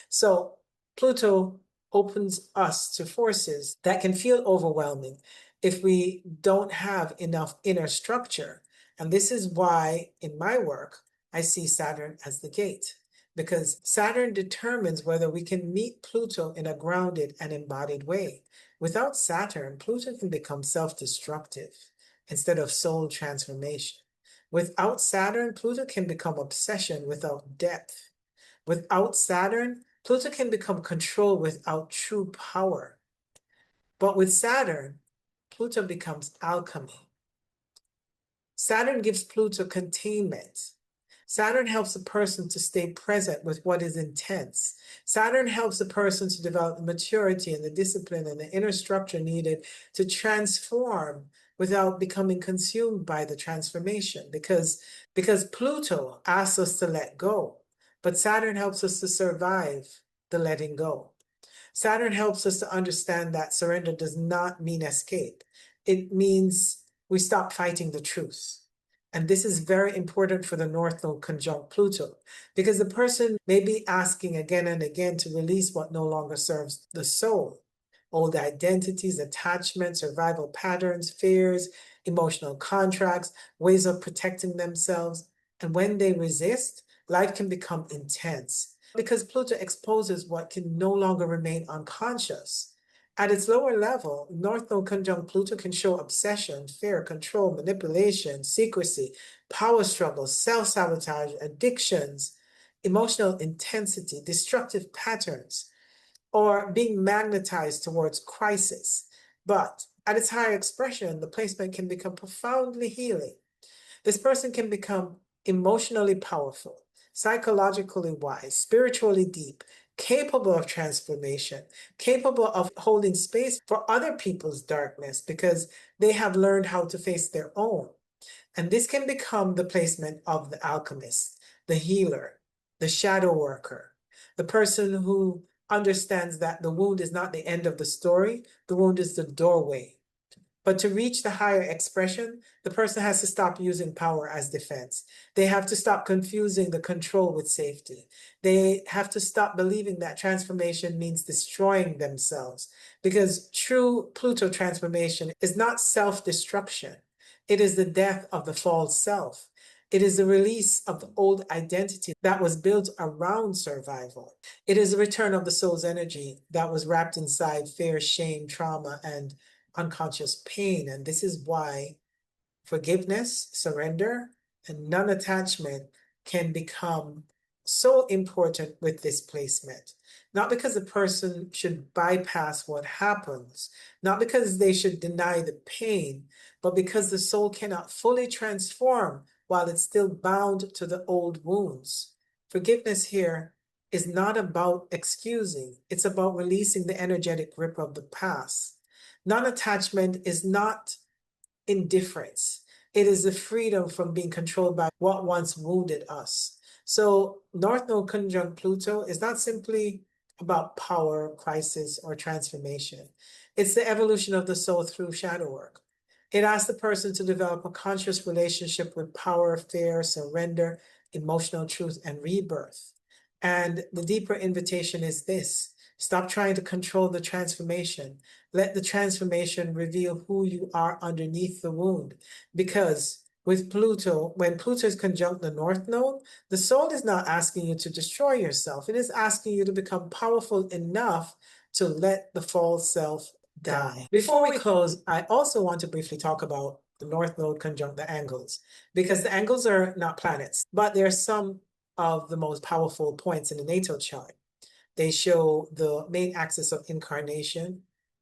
So Pluto opens us to forces that can feel overwhelming if we don't have enough inner structure. And this is why in my work, I see Saturn as the gate, because Saturn determines whether we can meet Pluto in a grounded and embodied way. Without Saturn, Pluto can become self-destructive instead of soul transformation. Without Saturn, Pluto can become obsession without depth. Without Saturn, Pluto can become control without true power. But with Saturn, Pluto becomes alchemy. Saturn gives Pluto containment. Saturn helps a person to stay present with what is intense. Saturn helps a person to develop the maturity and the discipline and the inner structure needed to transform without becoming consumed by the transformation. Because Pluto asks us to let go, but Saturn helps us to survive the letting go. Saturn helps us to understand that surrender does not mean escape. It means we stop fighting the truth. And this is very important for the North Node conjunct Pluto, because the person may be asking again and again to release what no longer serves the soul. Old identities, attachments, survival patterns, fears, emotional contracts, ways of protecting themselves. And when they resist, life can become intense because Pluto exposes what can no longer remain unconscious. At its lower level, North Node conjunct Pluto can show obsession, fear, control, manipulation, secrecy, power struggles, self-sabotage, addictions, emotional intensity, destructive patterns, or being magnetized towards crisis. But at its higher expression, the placement can become profoundly healing. This person can become emotionally powerful, psychologically wise, spiritually deep, capable of transformation, capable of holding space for other people's darkness because they have learned how to face their own. And this can become the placement of the alchemist, the healer, the shadow worker, the person who understands that the wound is not the end of the story, the wound is the doorway. But to reach the higher expression, the person has to stop using power as defense. They have to stop confusing the control with safety. They have to stop believing that transformation means destroying themselves, because true Pluto transformation is not self-destruction. It is the death of the false self. It is the release of the old identity that was built around survival. It is the return of the soul's energy that was wrapped inside fear, shame, trauma, and unconscious pain. And this is why forgiveness, surrender, and non-attachment can become so important with this placement. Not because the person should bypass what happens, not because they should deny the pain, but because the soul cannot fully transform while it's still bound to the old wounds. Forgiveness here is not about excusing, it's about releasing the energetic grip of the past. Non-attachment is not indifference. It is the freedom from being controlled by what once wounded us. So, North Node conjunct Pluto is not simply about power, crisis, or transformation. It's the evolution of the soul through shadow work. It asks the person to develop a conscious relationship with power, fear, surrender, emotional truth, and rebirth. And the deeper invitation is this: stop trying to control the transformation. Let the transformation reveal who you are underneath the wound. Because with Pluto, when Pluto is conjunct the North Node, the soul is not asking you to destroy yourself. It is asking you to become powerful enough to let the false self die. Before we close, I also want to briefly talk about the North Node conjunct the angles, because the angles are not planets, but they're some of the most powerful points in the natal chart. They show the main axis of incarnation,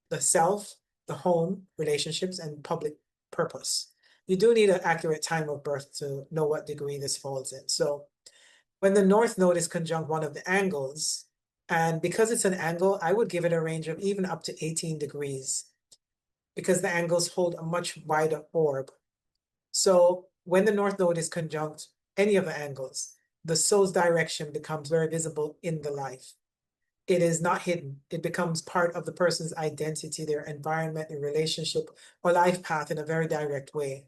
the self, the home, relationships, and public purpose. You do need an accurate time of birth to know what degree this falls in. So when the North Node is conjunct one of the angles, and because it's an angle, I would give it a range of even up to 18 degrees, because the angles hold a much wider orb. So when the North Node is conjunct any of the angles, the soul's direction becomes very visible in the life. It is not hidden. It becomes part of the person's identity, their environment, their relationship, or life path in a very direct way.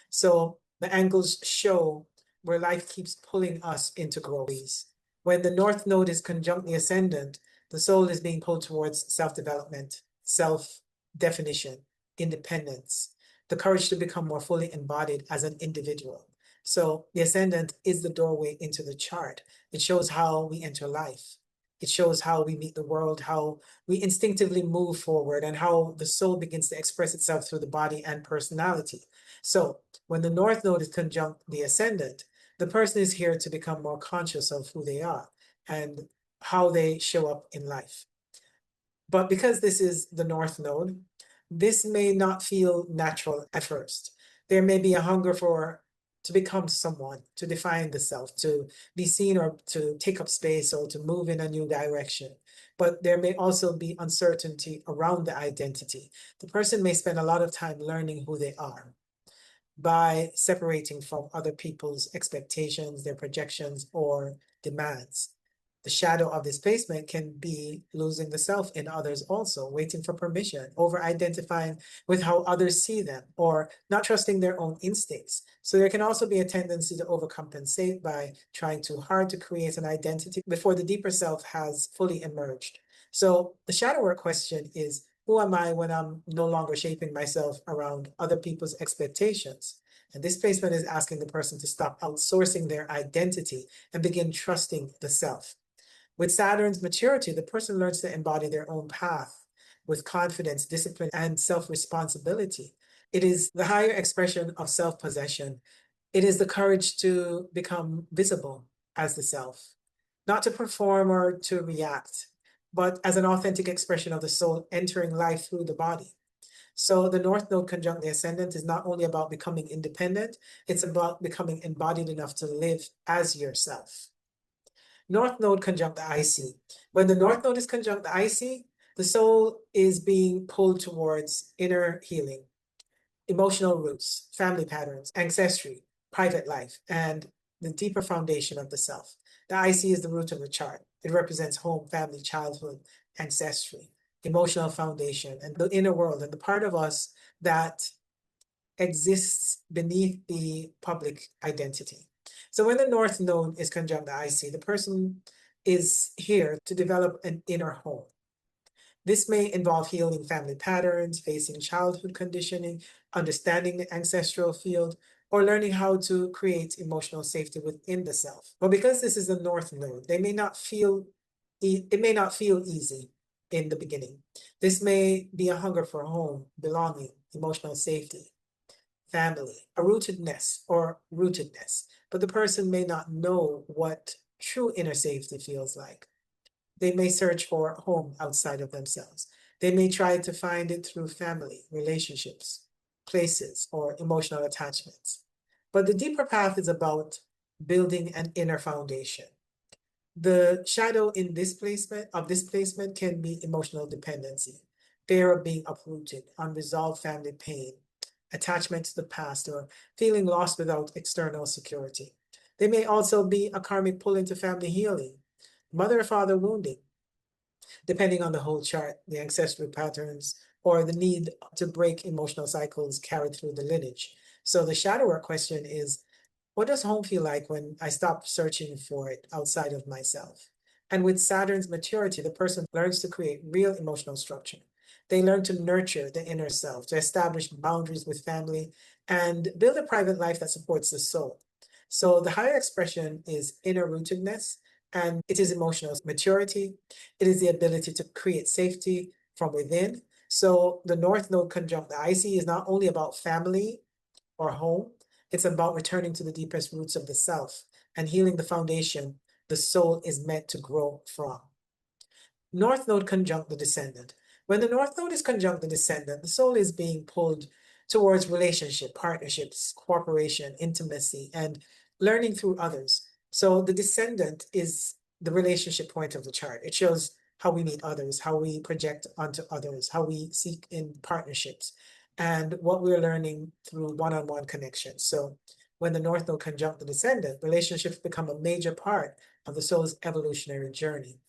So the angles show where life keeps pulling us into growth. When the North Node is conjunct the Ascendant, the soul is being pulled towards self-development, self-definition, independence, the courage to become more fully embodied as an individual. So the Ascendant is the doorway into the chart. It shows how we enter life. It shows how we meet the world, how we instinctively move forward, and how the soul begins to express itself through the body and personality. So when the North Node is conjunct the Ascendant, the person is here to become more conscious of who they are and how they show up in life. But because this is the North Node, this may not feel natural at first. There may be a hunger to become someone, to define the self, to be seen, or to take up space, or to move in a new direction. But there may also be uncertainty around the identity. The person may spend a lot of time learning who they are by separating from other people's expectations, their projections, or demands. The shadow of this placement can be losing the self in others also, waiting for permission, over-identifying with how others see them, or not trusting their own instincts. So there can also be a tendency to overcompensate by trying too hard to create an identity before the deeper self has fully emerged. So the shadow work question is, who am I when I'm no longer shaping myself around other people's expectations? And this placement is asking the person to stop outsourcing their identity and begin trusting the self. With Saturn's maturity, the person learns to embody their own path with confidence, discipline, and self-responsibility. It is the higher expression of self-possession. It is the courage to become visible as the self, not to perform or to react, but as an authentic expression of the soul entering life through the body. So the North Node conjunct the Ascendant is not only about becoming independent, it's about becoming embodied enough to live as yourself. North Node conjunct the IC. When the North Node is conjunct the IC, the soul is being pulled towards inner healing, emotional roots, family patterns, ancestry, private life, and the deeper foundation of the self. The IC is the root of the chart. It represents home, family, childhood, ancestry, emotional foundation, and the inner world, and the part of us that exists beneath the public identity. So when the North Node is conjunct the IC, the person is here to develop an inner home. This may involve healing family patterns, facing childhood conditioning, understanding the ancestral field, or learning how to create emotional safety within the self. But because this is the North Node, it may not feel easy in the beginning. This may be a hunger for home, belonging, emotional safety, family, a rootedness, but the person may not know what true inner safety feels like. They may search for home outside of themselves. They may try to find it through family, relationships, places, or emotional attachments. But the deeper path is about building an inner foundation. The shadow in this placement can be emotional dependency. fear of being uprooted, unresolved family pain, attachment to the past, or feeling lost without external security. They may also be a karmic pull into family healing, mother or father wounding, depending on the whole chart, the ancestral patterns, or the need to break emotional cycles carried through the lineage. So the shadow work question is, what does home feel like when I stop searching for it outside of myself? And with Saturn's maturity, the person learns to create real emotional structure. They learn to nurture the inner self, to establish boundaries with family, and build a private life that supports the soul. So the higher expression is inner rootedness, and it is emotional maturity. It is the ability to create safety from within. So the North Node conjunct the IC is not only about family or home, it's about returning to the deepest roots of the self and healing the foundation the soul is meant to grow from. North Node conjunct the Descendant. When the North Node is conjunct the Descendant, the soul is being pulled towards relationship, partnerships, cooperation, intimacy, and learning through others. So the Descendant is the relationship point of the chart. It shows how we meet others, how we project onto others, how we seek in partnerships, and what we're learning through one-on-one connections. So when the North Node conjunct the Descendant, relationships become a major part of the soul's evolutionary journey,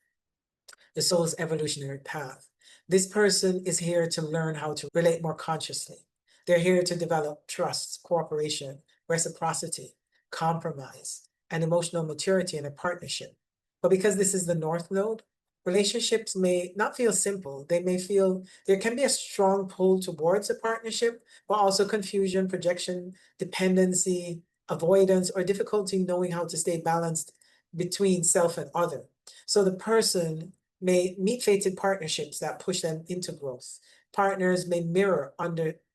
the soul's evolutionary path. This person is here to learn how to relate more consciously. They're here to develop trust, cooperation, reciprocity, compromise, and emotional maturity in a partnership. But because this is the North Node, relationships may not feel simple. They may feel there can be a strong pull towards a partnership, but also confusion, projection, dependency, avoidance, or difficulty knowing how to stay balanced between self and other. So the person may meet fated partnerships that push them into growth. Partners may mirror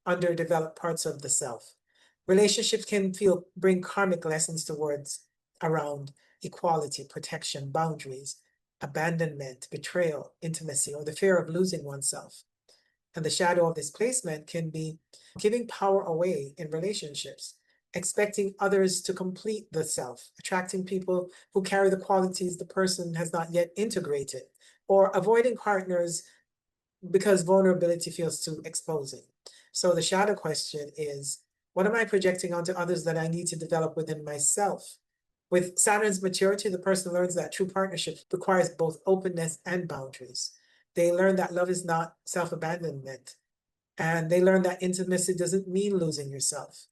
underdeveloped parts of the self. Relationships can bring karmic lessons towards around equality, protection, boundaries, abandonment, betrayal, intimacy, or the fear of losing oneself. And the shadow of this placement can be giving power away in relationships, expecting others to complete the self, attracting people who carry the qualities the person has not yet integrated, or avoiding partners because vulnerability feels too exposing. So the shadow question is, what am I projecting onto others that I need to develop within myself? With Saturn's maturity, the person learns that true partnership requires both openness and boundaries. They learn that love is not self-abandonment. And they learn that intimacy doesn't mean losing yourself.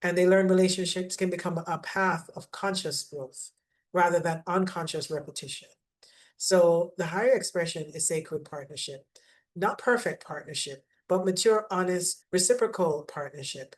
And they learn relationships can become a path of conscious growth rather than unconscious repetition. So the higher expression is sacred partnership, not perfect partnership, but mature, honest, reciprocal partnership.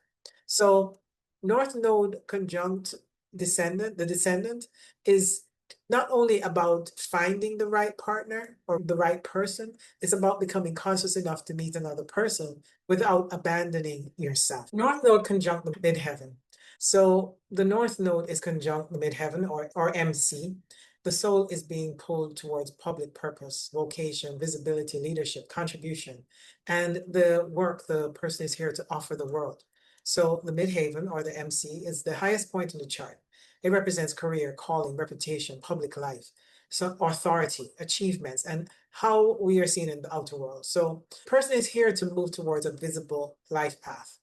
So North Node conjunct Descendant, the Descendant is not only about finding the right partner or the right person, it's about becoming conscious enough to meet another person without abandoning yourself. North Node conjunct the midheaven. So the North Node is conjunct the midheaven or MC. The soul is being pulled towards public purpose, vocation, visibility, leadership, contribution, and the work the person is here to offer the world. So the midheaven or the MC is the highest point in the chart. It represents career, calling, reputation, public life, so authority, achievements, and how we are seen in the outer world. So the person is here to move towards a visible life path.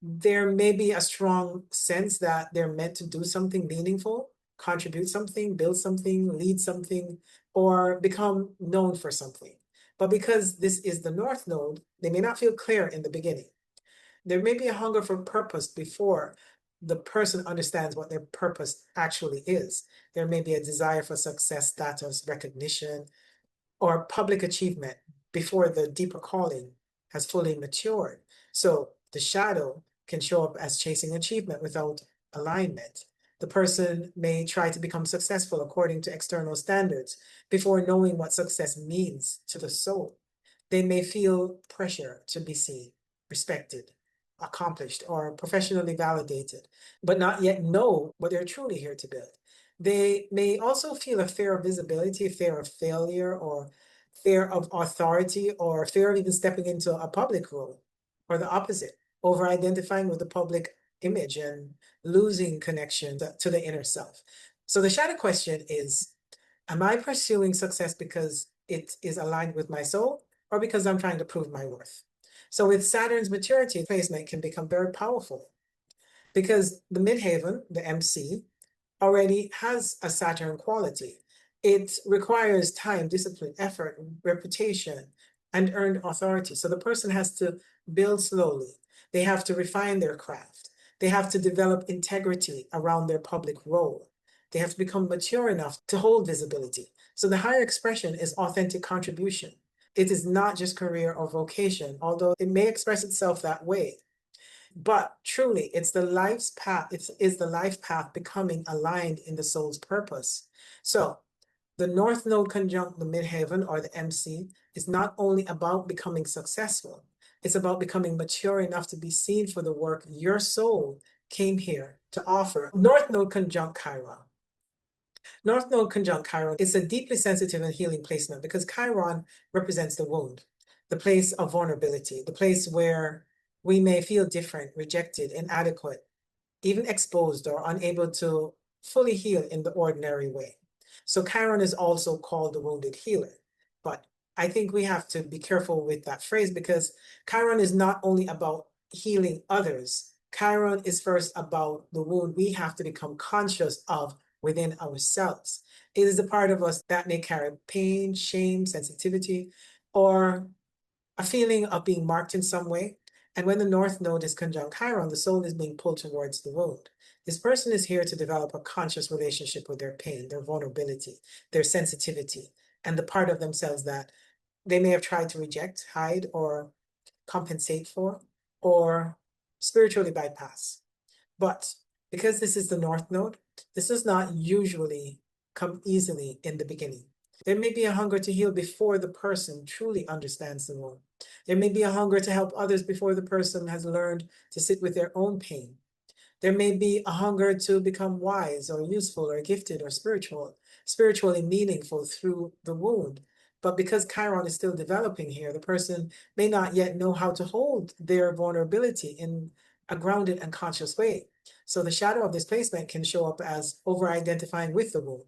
There may be a strong sense that they're meant to do something meaningful, contribute something, build something, lead something, or become known for something. But because this is the North Node, they may not feel clear in the beginning. There may be a hunger for purpose before the person understands what their purpose actually is. There may be a desire for success, status, recognition, or public achievement before the deeper calling has fully matured. So the shadow can show up as chasing achievement without alignment. The person may try to become successful according to external standards before knowing what success means to the soul. They may feel pressure to be seen, respected, accomplished, or professionally validated, but not yet know what they're truly here to build. They may also feel a fear of visibility, fear of failure, or fear of authority, or fear of even stepping into a public role, or the opposite, over identifying with the public image and losing connection to the inner self. So the shadow question is, am I pursuing success because it is aligned with my soul, or because I'm trying to prove my worth. So with Saturn's maturity, placement can become very powerful because the midheaven, the MC, already has a Saturn quality. It requires time, discipline, effort, reputation, and earned authority. So the person has to build slowly. They have to refine their craft. They have to develop integrity around their public role. They have to become mature enough to hold visibility. So the higher expression is authentic contribution. It is not just career or vocation, although it may express itself that way. But truly, it's the life's path, it's the life path becoming aligned in the soul's purpose. So the North Node conjunct the midheaven or the MC is not only about becoming successful, it's about becoming mature enough to be seen for the work your soul came here to offer. North Node conjunct Chiron. North Node conjunct Chiron is a deeply sensitive and healing placement because Chiron represents the wound, the place of vulnerability, the place where we may feel different, rejected, inadequate, even exposed or unable to fully heal in the ordinary way. So Chiron is also called the wounded healer. But I think we have to be careful with that phrase because Chiron is not only about healing others. Chiron is first about the wound we have to become conscious of within ourselves. It is a part of us that may carry pain, shame, sensitivity, or a feeling of being marked in some way. And when the North Node is conjunct Chiron, the soul is being pulled towards the wound. This person is here to develop a conscious relationship with their pain, their vulnerability, their sensitivity, and the part of themselves that they may have tried to reject, hide, or compensate for, or spiritually bypass. But because this is the North Node, this does not usually come easily in the beginning. There may be a hunger to heal before the person truly understands the wound. There may be a hunger to help others before the person has learned to sit with their own pain. There may be a hunger to become wise or useful or gifted or spiritually meaningful through the wound. But because Chiron is still developing here, the person may not yet know how to hold their vulnerability in a grounded and conscious way. So the shadow of this placement can show up as over-identifying with the wound.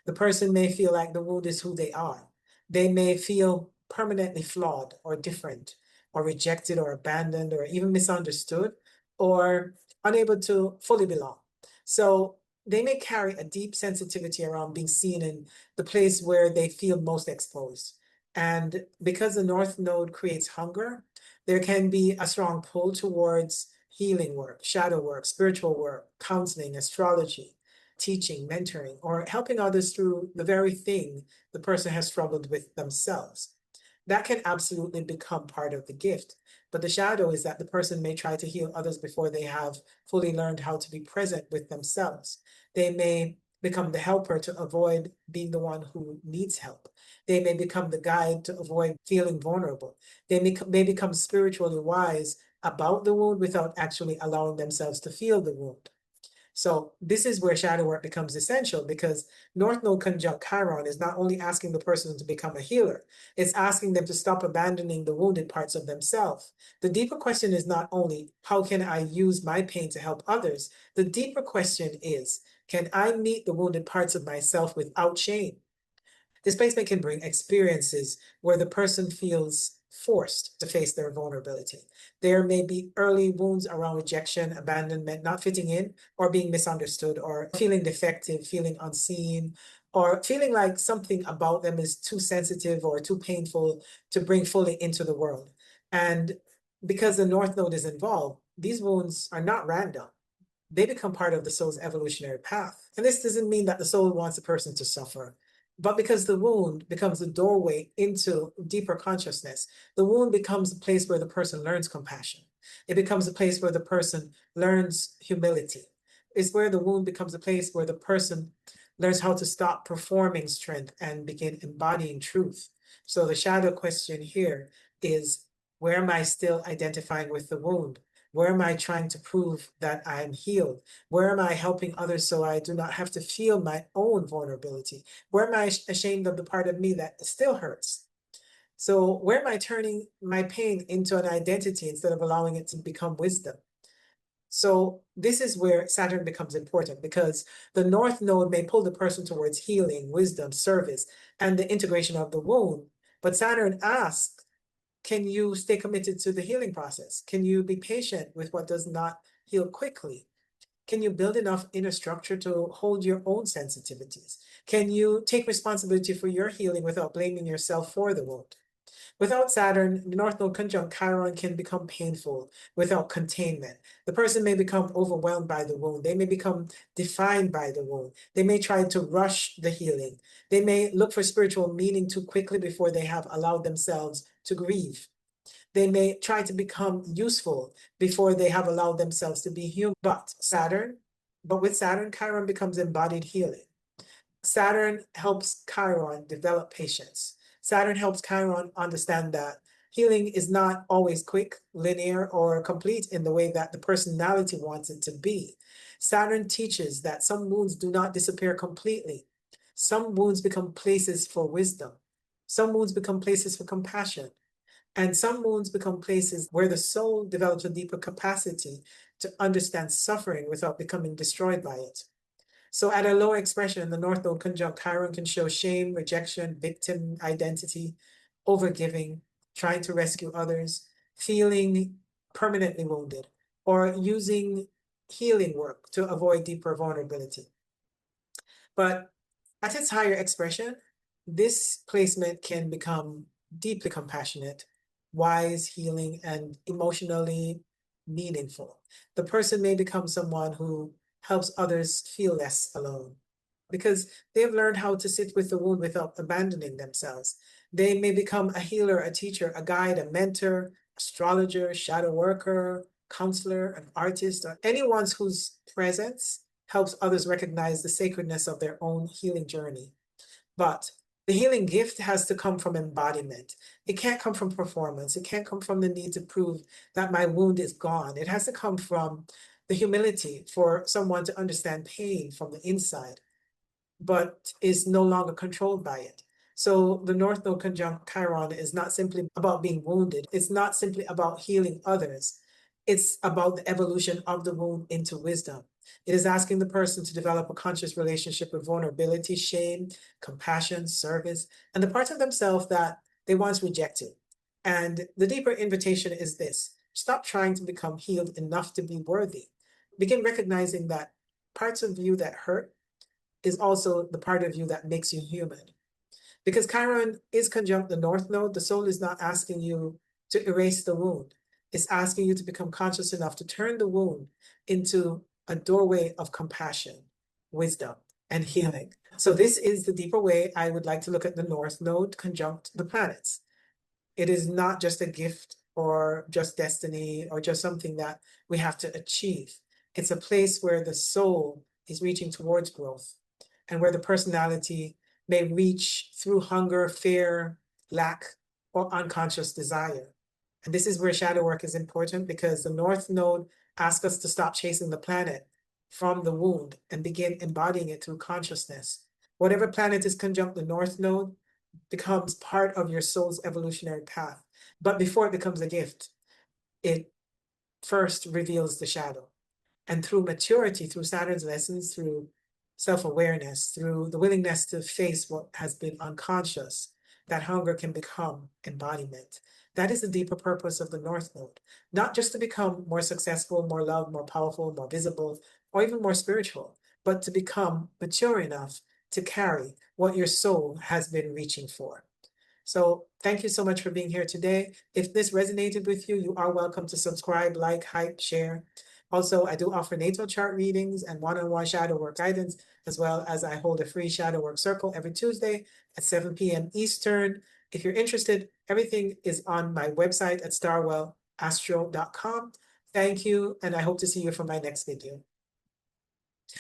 The person may feel like the wound is who they are. They may feel permanently flawed or different or rejected or abandoned or even misunderstood or unable to fully belong. So they may carry a deep sensitivity around being seen in the place where they feel most exposed. And because the North Node creates hunger, there can be a strong pull towards healing work, shadow work, spiritual work, counseling, astrology, teaching, mentoring, or helping others through the very thing the person has struggled with themselves. That can absolutely become part of the gift. But the shadow is that the person may try to heal others before they have fully learned how to be present with themselves. They may become the helper to avoid being the one who needs help. They may become the guide to avoid feeling vulnerable. They may become spiritually wise about the wound without actually allowing themselves to feel the wound. So this is where shadow work becomes essential because North Node conjunct Chiron is not only asking the person to become a healer, it's asking them to stop abandoning the wounded parts of themselves. The deeper question is not only how can I use my pain to help others? The deeper question is, can I meet the wounded parts of myself without shame? Displacement can bring experiences where the person feels forced to face their vulnerability. There may be early wounds around rejection, abandonment, not fitting in, or being misunderstood, or feeling defective, feeling unseen, or feeling like something about them is too sensitive or too painful to bring fully into the world. And because the North Node is involved, these wounds are not random. They become part of the soul's evolutionary path. And this doesn't mean that the soul wants a person to suffer, but because the wound becomes the doorway into deeper consciousness, the wound becomes a place where the person learns compassion. It becomes a place where the person learns humility. It's where the wound becomes a place where the person learns how to stop performing strength and begin embodying truth. So the shadow question here is, where am I still identifying with the wound? Where am I trying to prove that I'm healed? Where am I helping others so I do not have to feel my own vulnerability? Where am I ashamed of the part of me that still hurts? So where am I turning my pain into an identity instead of allowing it to become wisdom? So this is where Saturn becomes important because the North Node may pull the person towards healing, wisdom, service, and the integration of the wound. But Saturn asks Can you stay committed to the healing process? Can you be patient with what does not heal quickly? Can you build enough inner structure to hold your own sensitivities? Can you take responsibility for your healing without blaming yourself for the wound? Without Saturn, the North Node conjunct Chiron can become painful without containment. The person may become overwhelmed by the wound. They may become defined by the wound. They may try to rush the healing. They may look for spiritual meaning too quickly before they have allowed themselves to grieve. They may try to become useful before they have allowed themselves to be human. But with Saturn, Chiron becomes embodied healing. Saturn helps Chiron develop patience. Saturn helps Chiron understand that healing is not always quick, linear, or complete in the way that the personality wants it to be. Saturn teaches that some wounds do not disappear completely. Some wounds become places for wisdom. Some wounds become places for compassion. And some wounds become places where the soul develops a deeper capacity to understand suffering without becoming destroyed by it. So at a lower expression, the North Node conjunct Chiron can show shame, rejection, victim identity, overgiving, trying to rescue others, feeling permanently wounded, or using healing work to avoid deeper vulnerability. But at its higher expression, this placement can become deeply compassionate, wise, healing, and emotionally meaningful. The person may become someone who helps others feel less alone because they've learned how to sit with the wound without abandoning themselves. They may become a healer, a teacher, a guide, a mentor, astrologer, shadow worker, counselor, an artist, or anyone whose presence helps others recognize the sacredness of their own healing journey. But the healing gift has to come from embodiment. It can't come from performance. It can't come from the need to prove that my wound is gone. It has to come from the humility for someone to understand pain from the inside, but is no longer controlled by it. So the North Node conjunct Chiron is not simply about being wounded. It's not simply about healing others. It's about the evolution of the wound into wisdom. It is asking the person to develop a conscious relationship with vulnerability, shame, compassion, service, and the parts of themselves that they once rejected. And the deeper invitation is this: stop trying to become healed enough to be worthy. Begin recognizing that parts of you that hurt is also the part of you that makes you human. Because Chiron is conjunct the North Node, the soul is not asking you to erase the wound. It's asking you to become conscious enough to turn the wound into a doorway of compassion, wisdom, and healing. So this is the deeper way I would like to look at the North Node conjunct the planets. It is not just a gift or just destiny or just something that we have to achieve. It's a place where the soul is reaching towards growth and where the personality may reach through hunger, fear, lack, or unconscious desire. And this is where shadow work is important, because the North Node asks us to stop chasing the planet from the wound and begin embodying it through consciousness. Whatever planet is conjunct the North Node becomes part of your soul's evolutionary path. But before it becomes a gift, it first reveals the shadow. And through maturity, through Saturn's lessons, through self-awareness, through the willingness to face what has been unconscious, that hunger can become embodiment. That is the deeper purpose of the North Node, not just to become more successful, more loved, more powerful, more visible, or even more spiritual, but to become mature enough to carry what your soul has been reaching for. So thank you so much for being here today. If this resonated with you, you are welcome to subscribe, like, hype, share. Also, I do offer natal chart readings and one-on-one shadow work guidance, as well as I hold a free shadow work circle every Tuesday at 7 p.m. Eastern. If you're interested, everything is on my website at starwellastro.com. Thank you, and I hope to see you for my next video.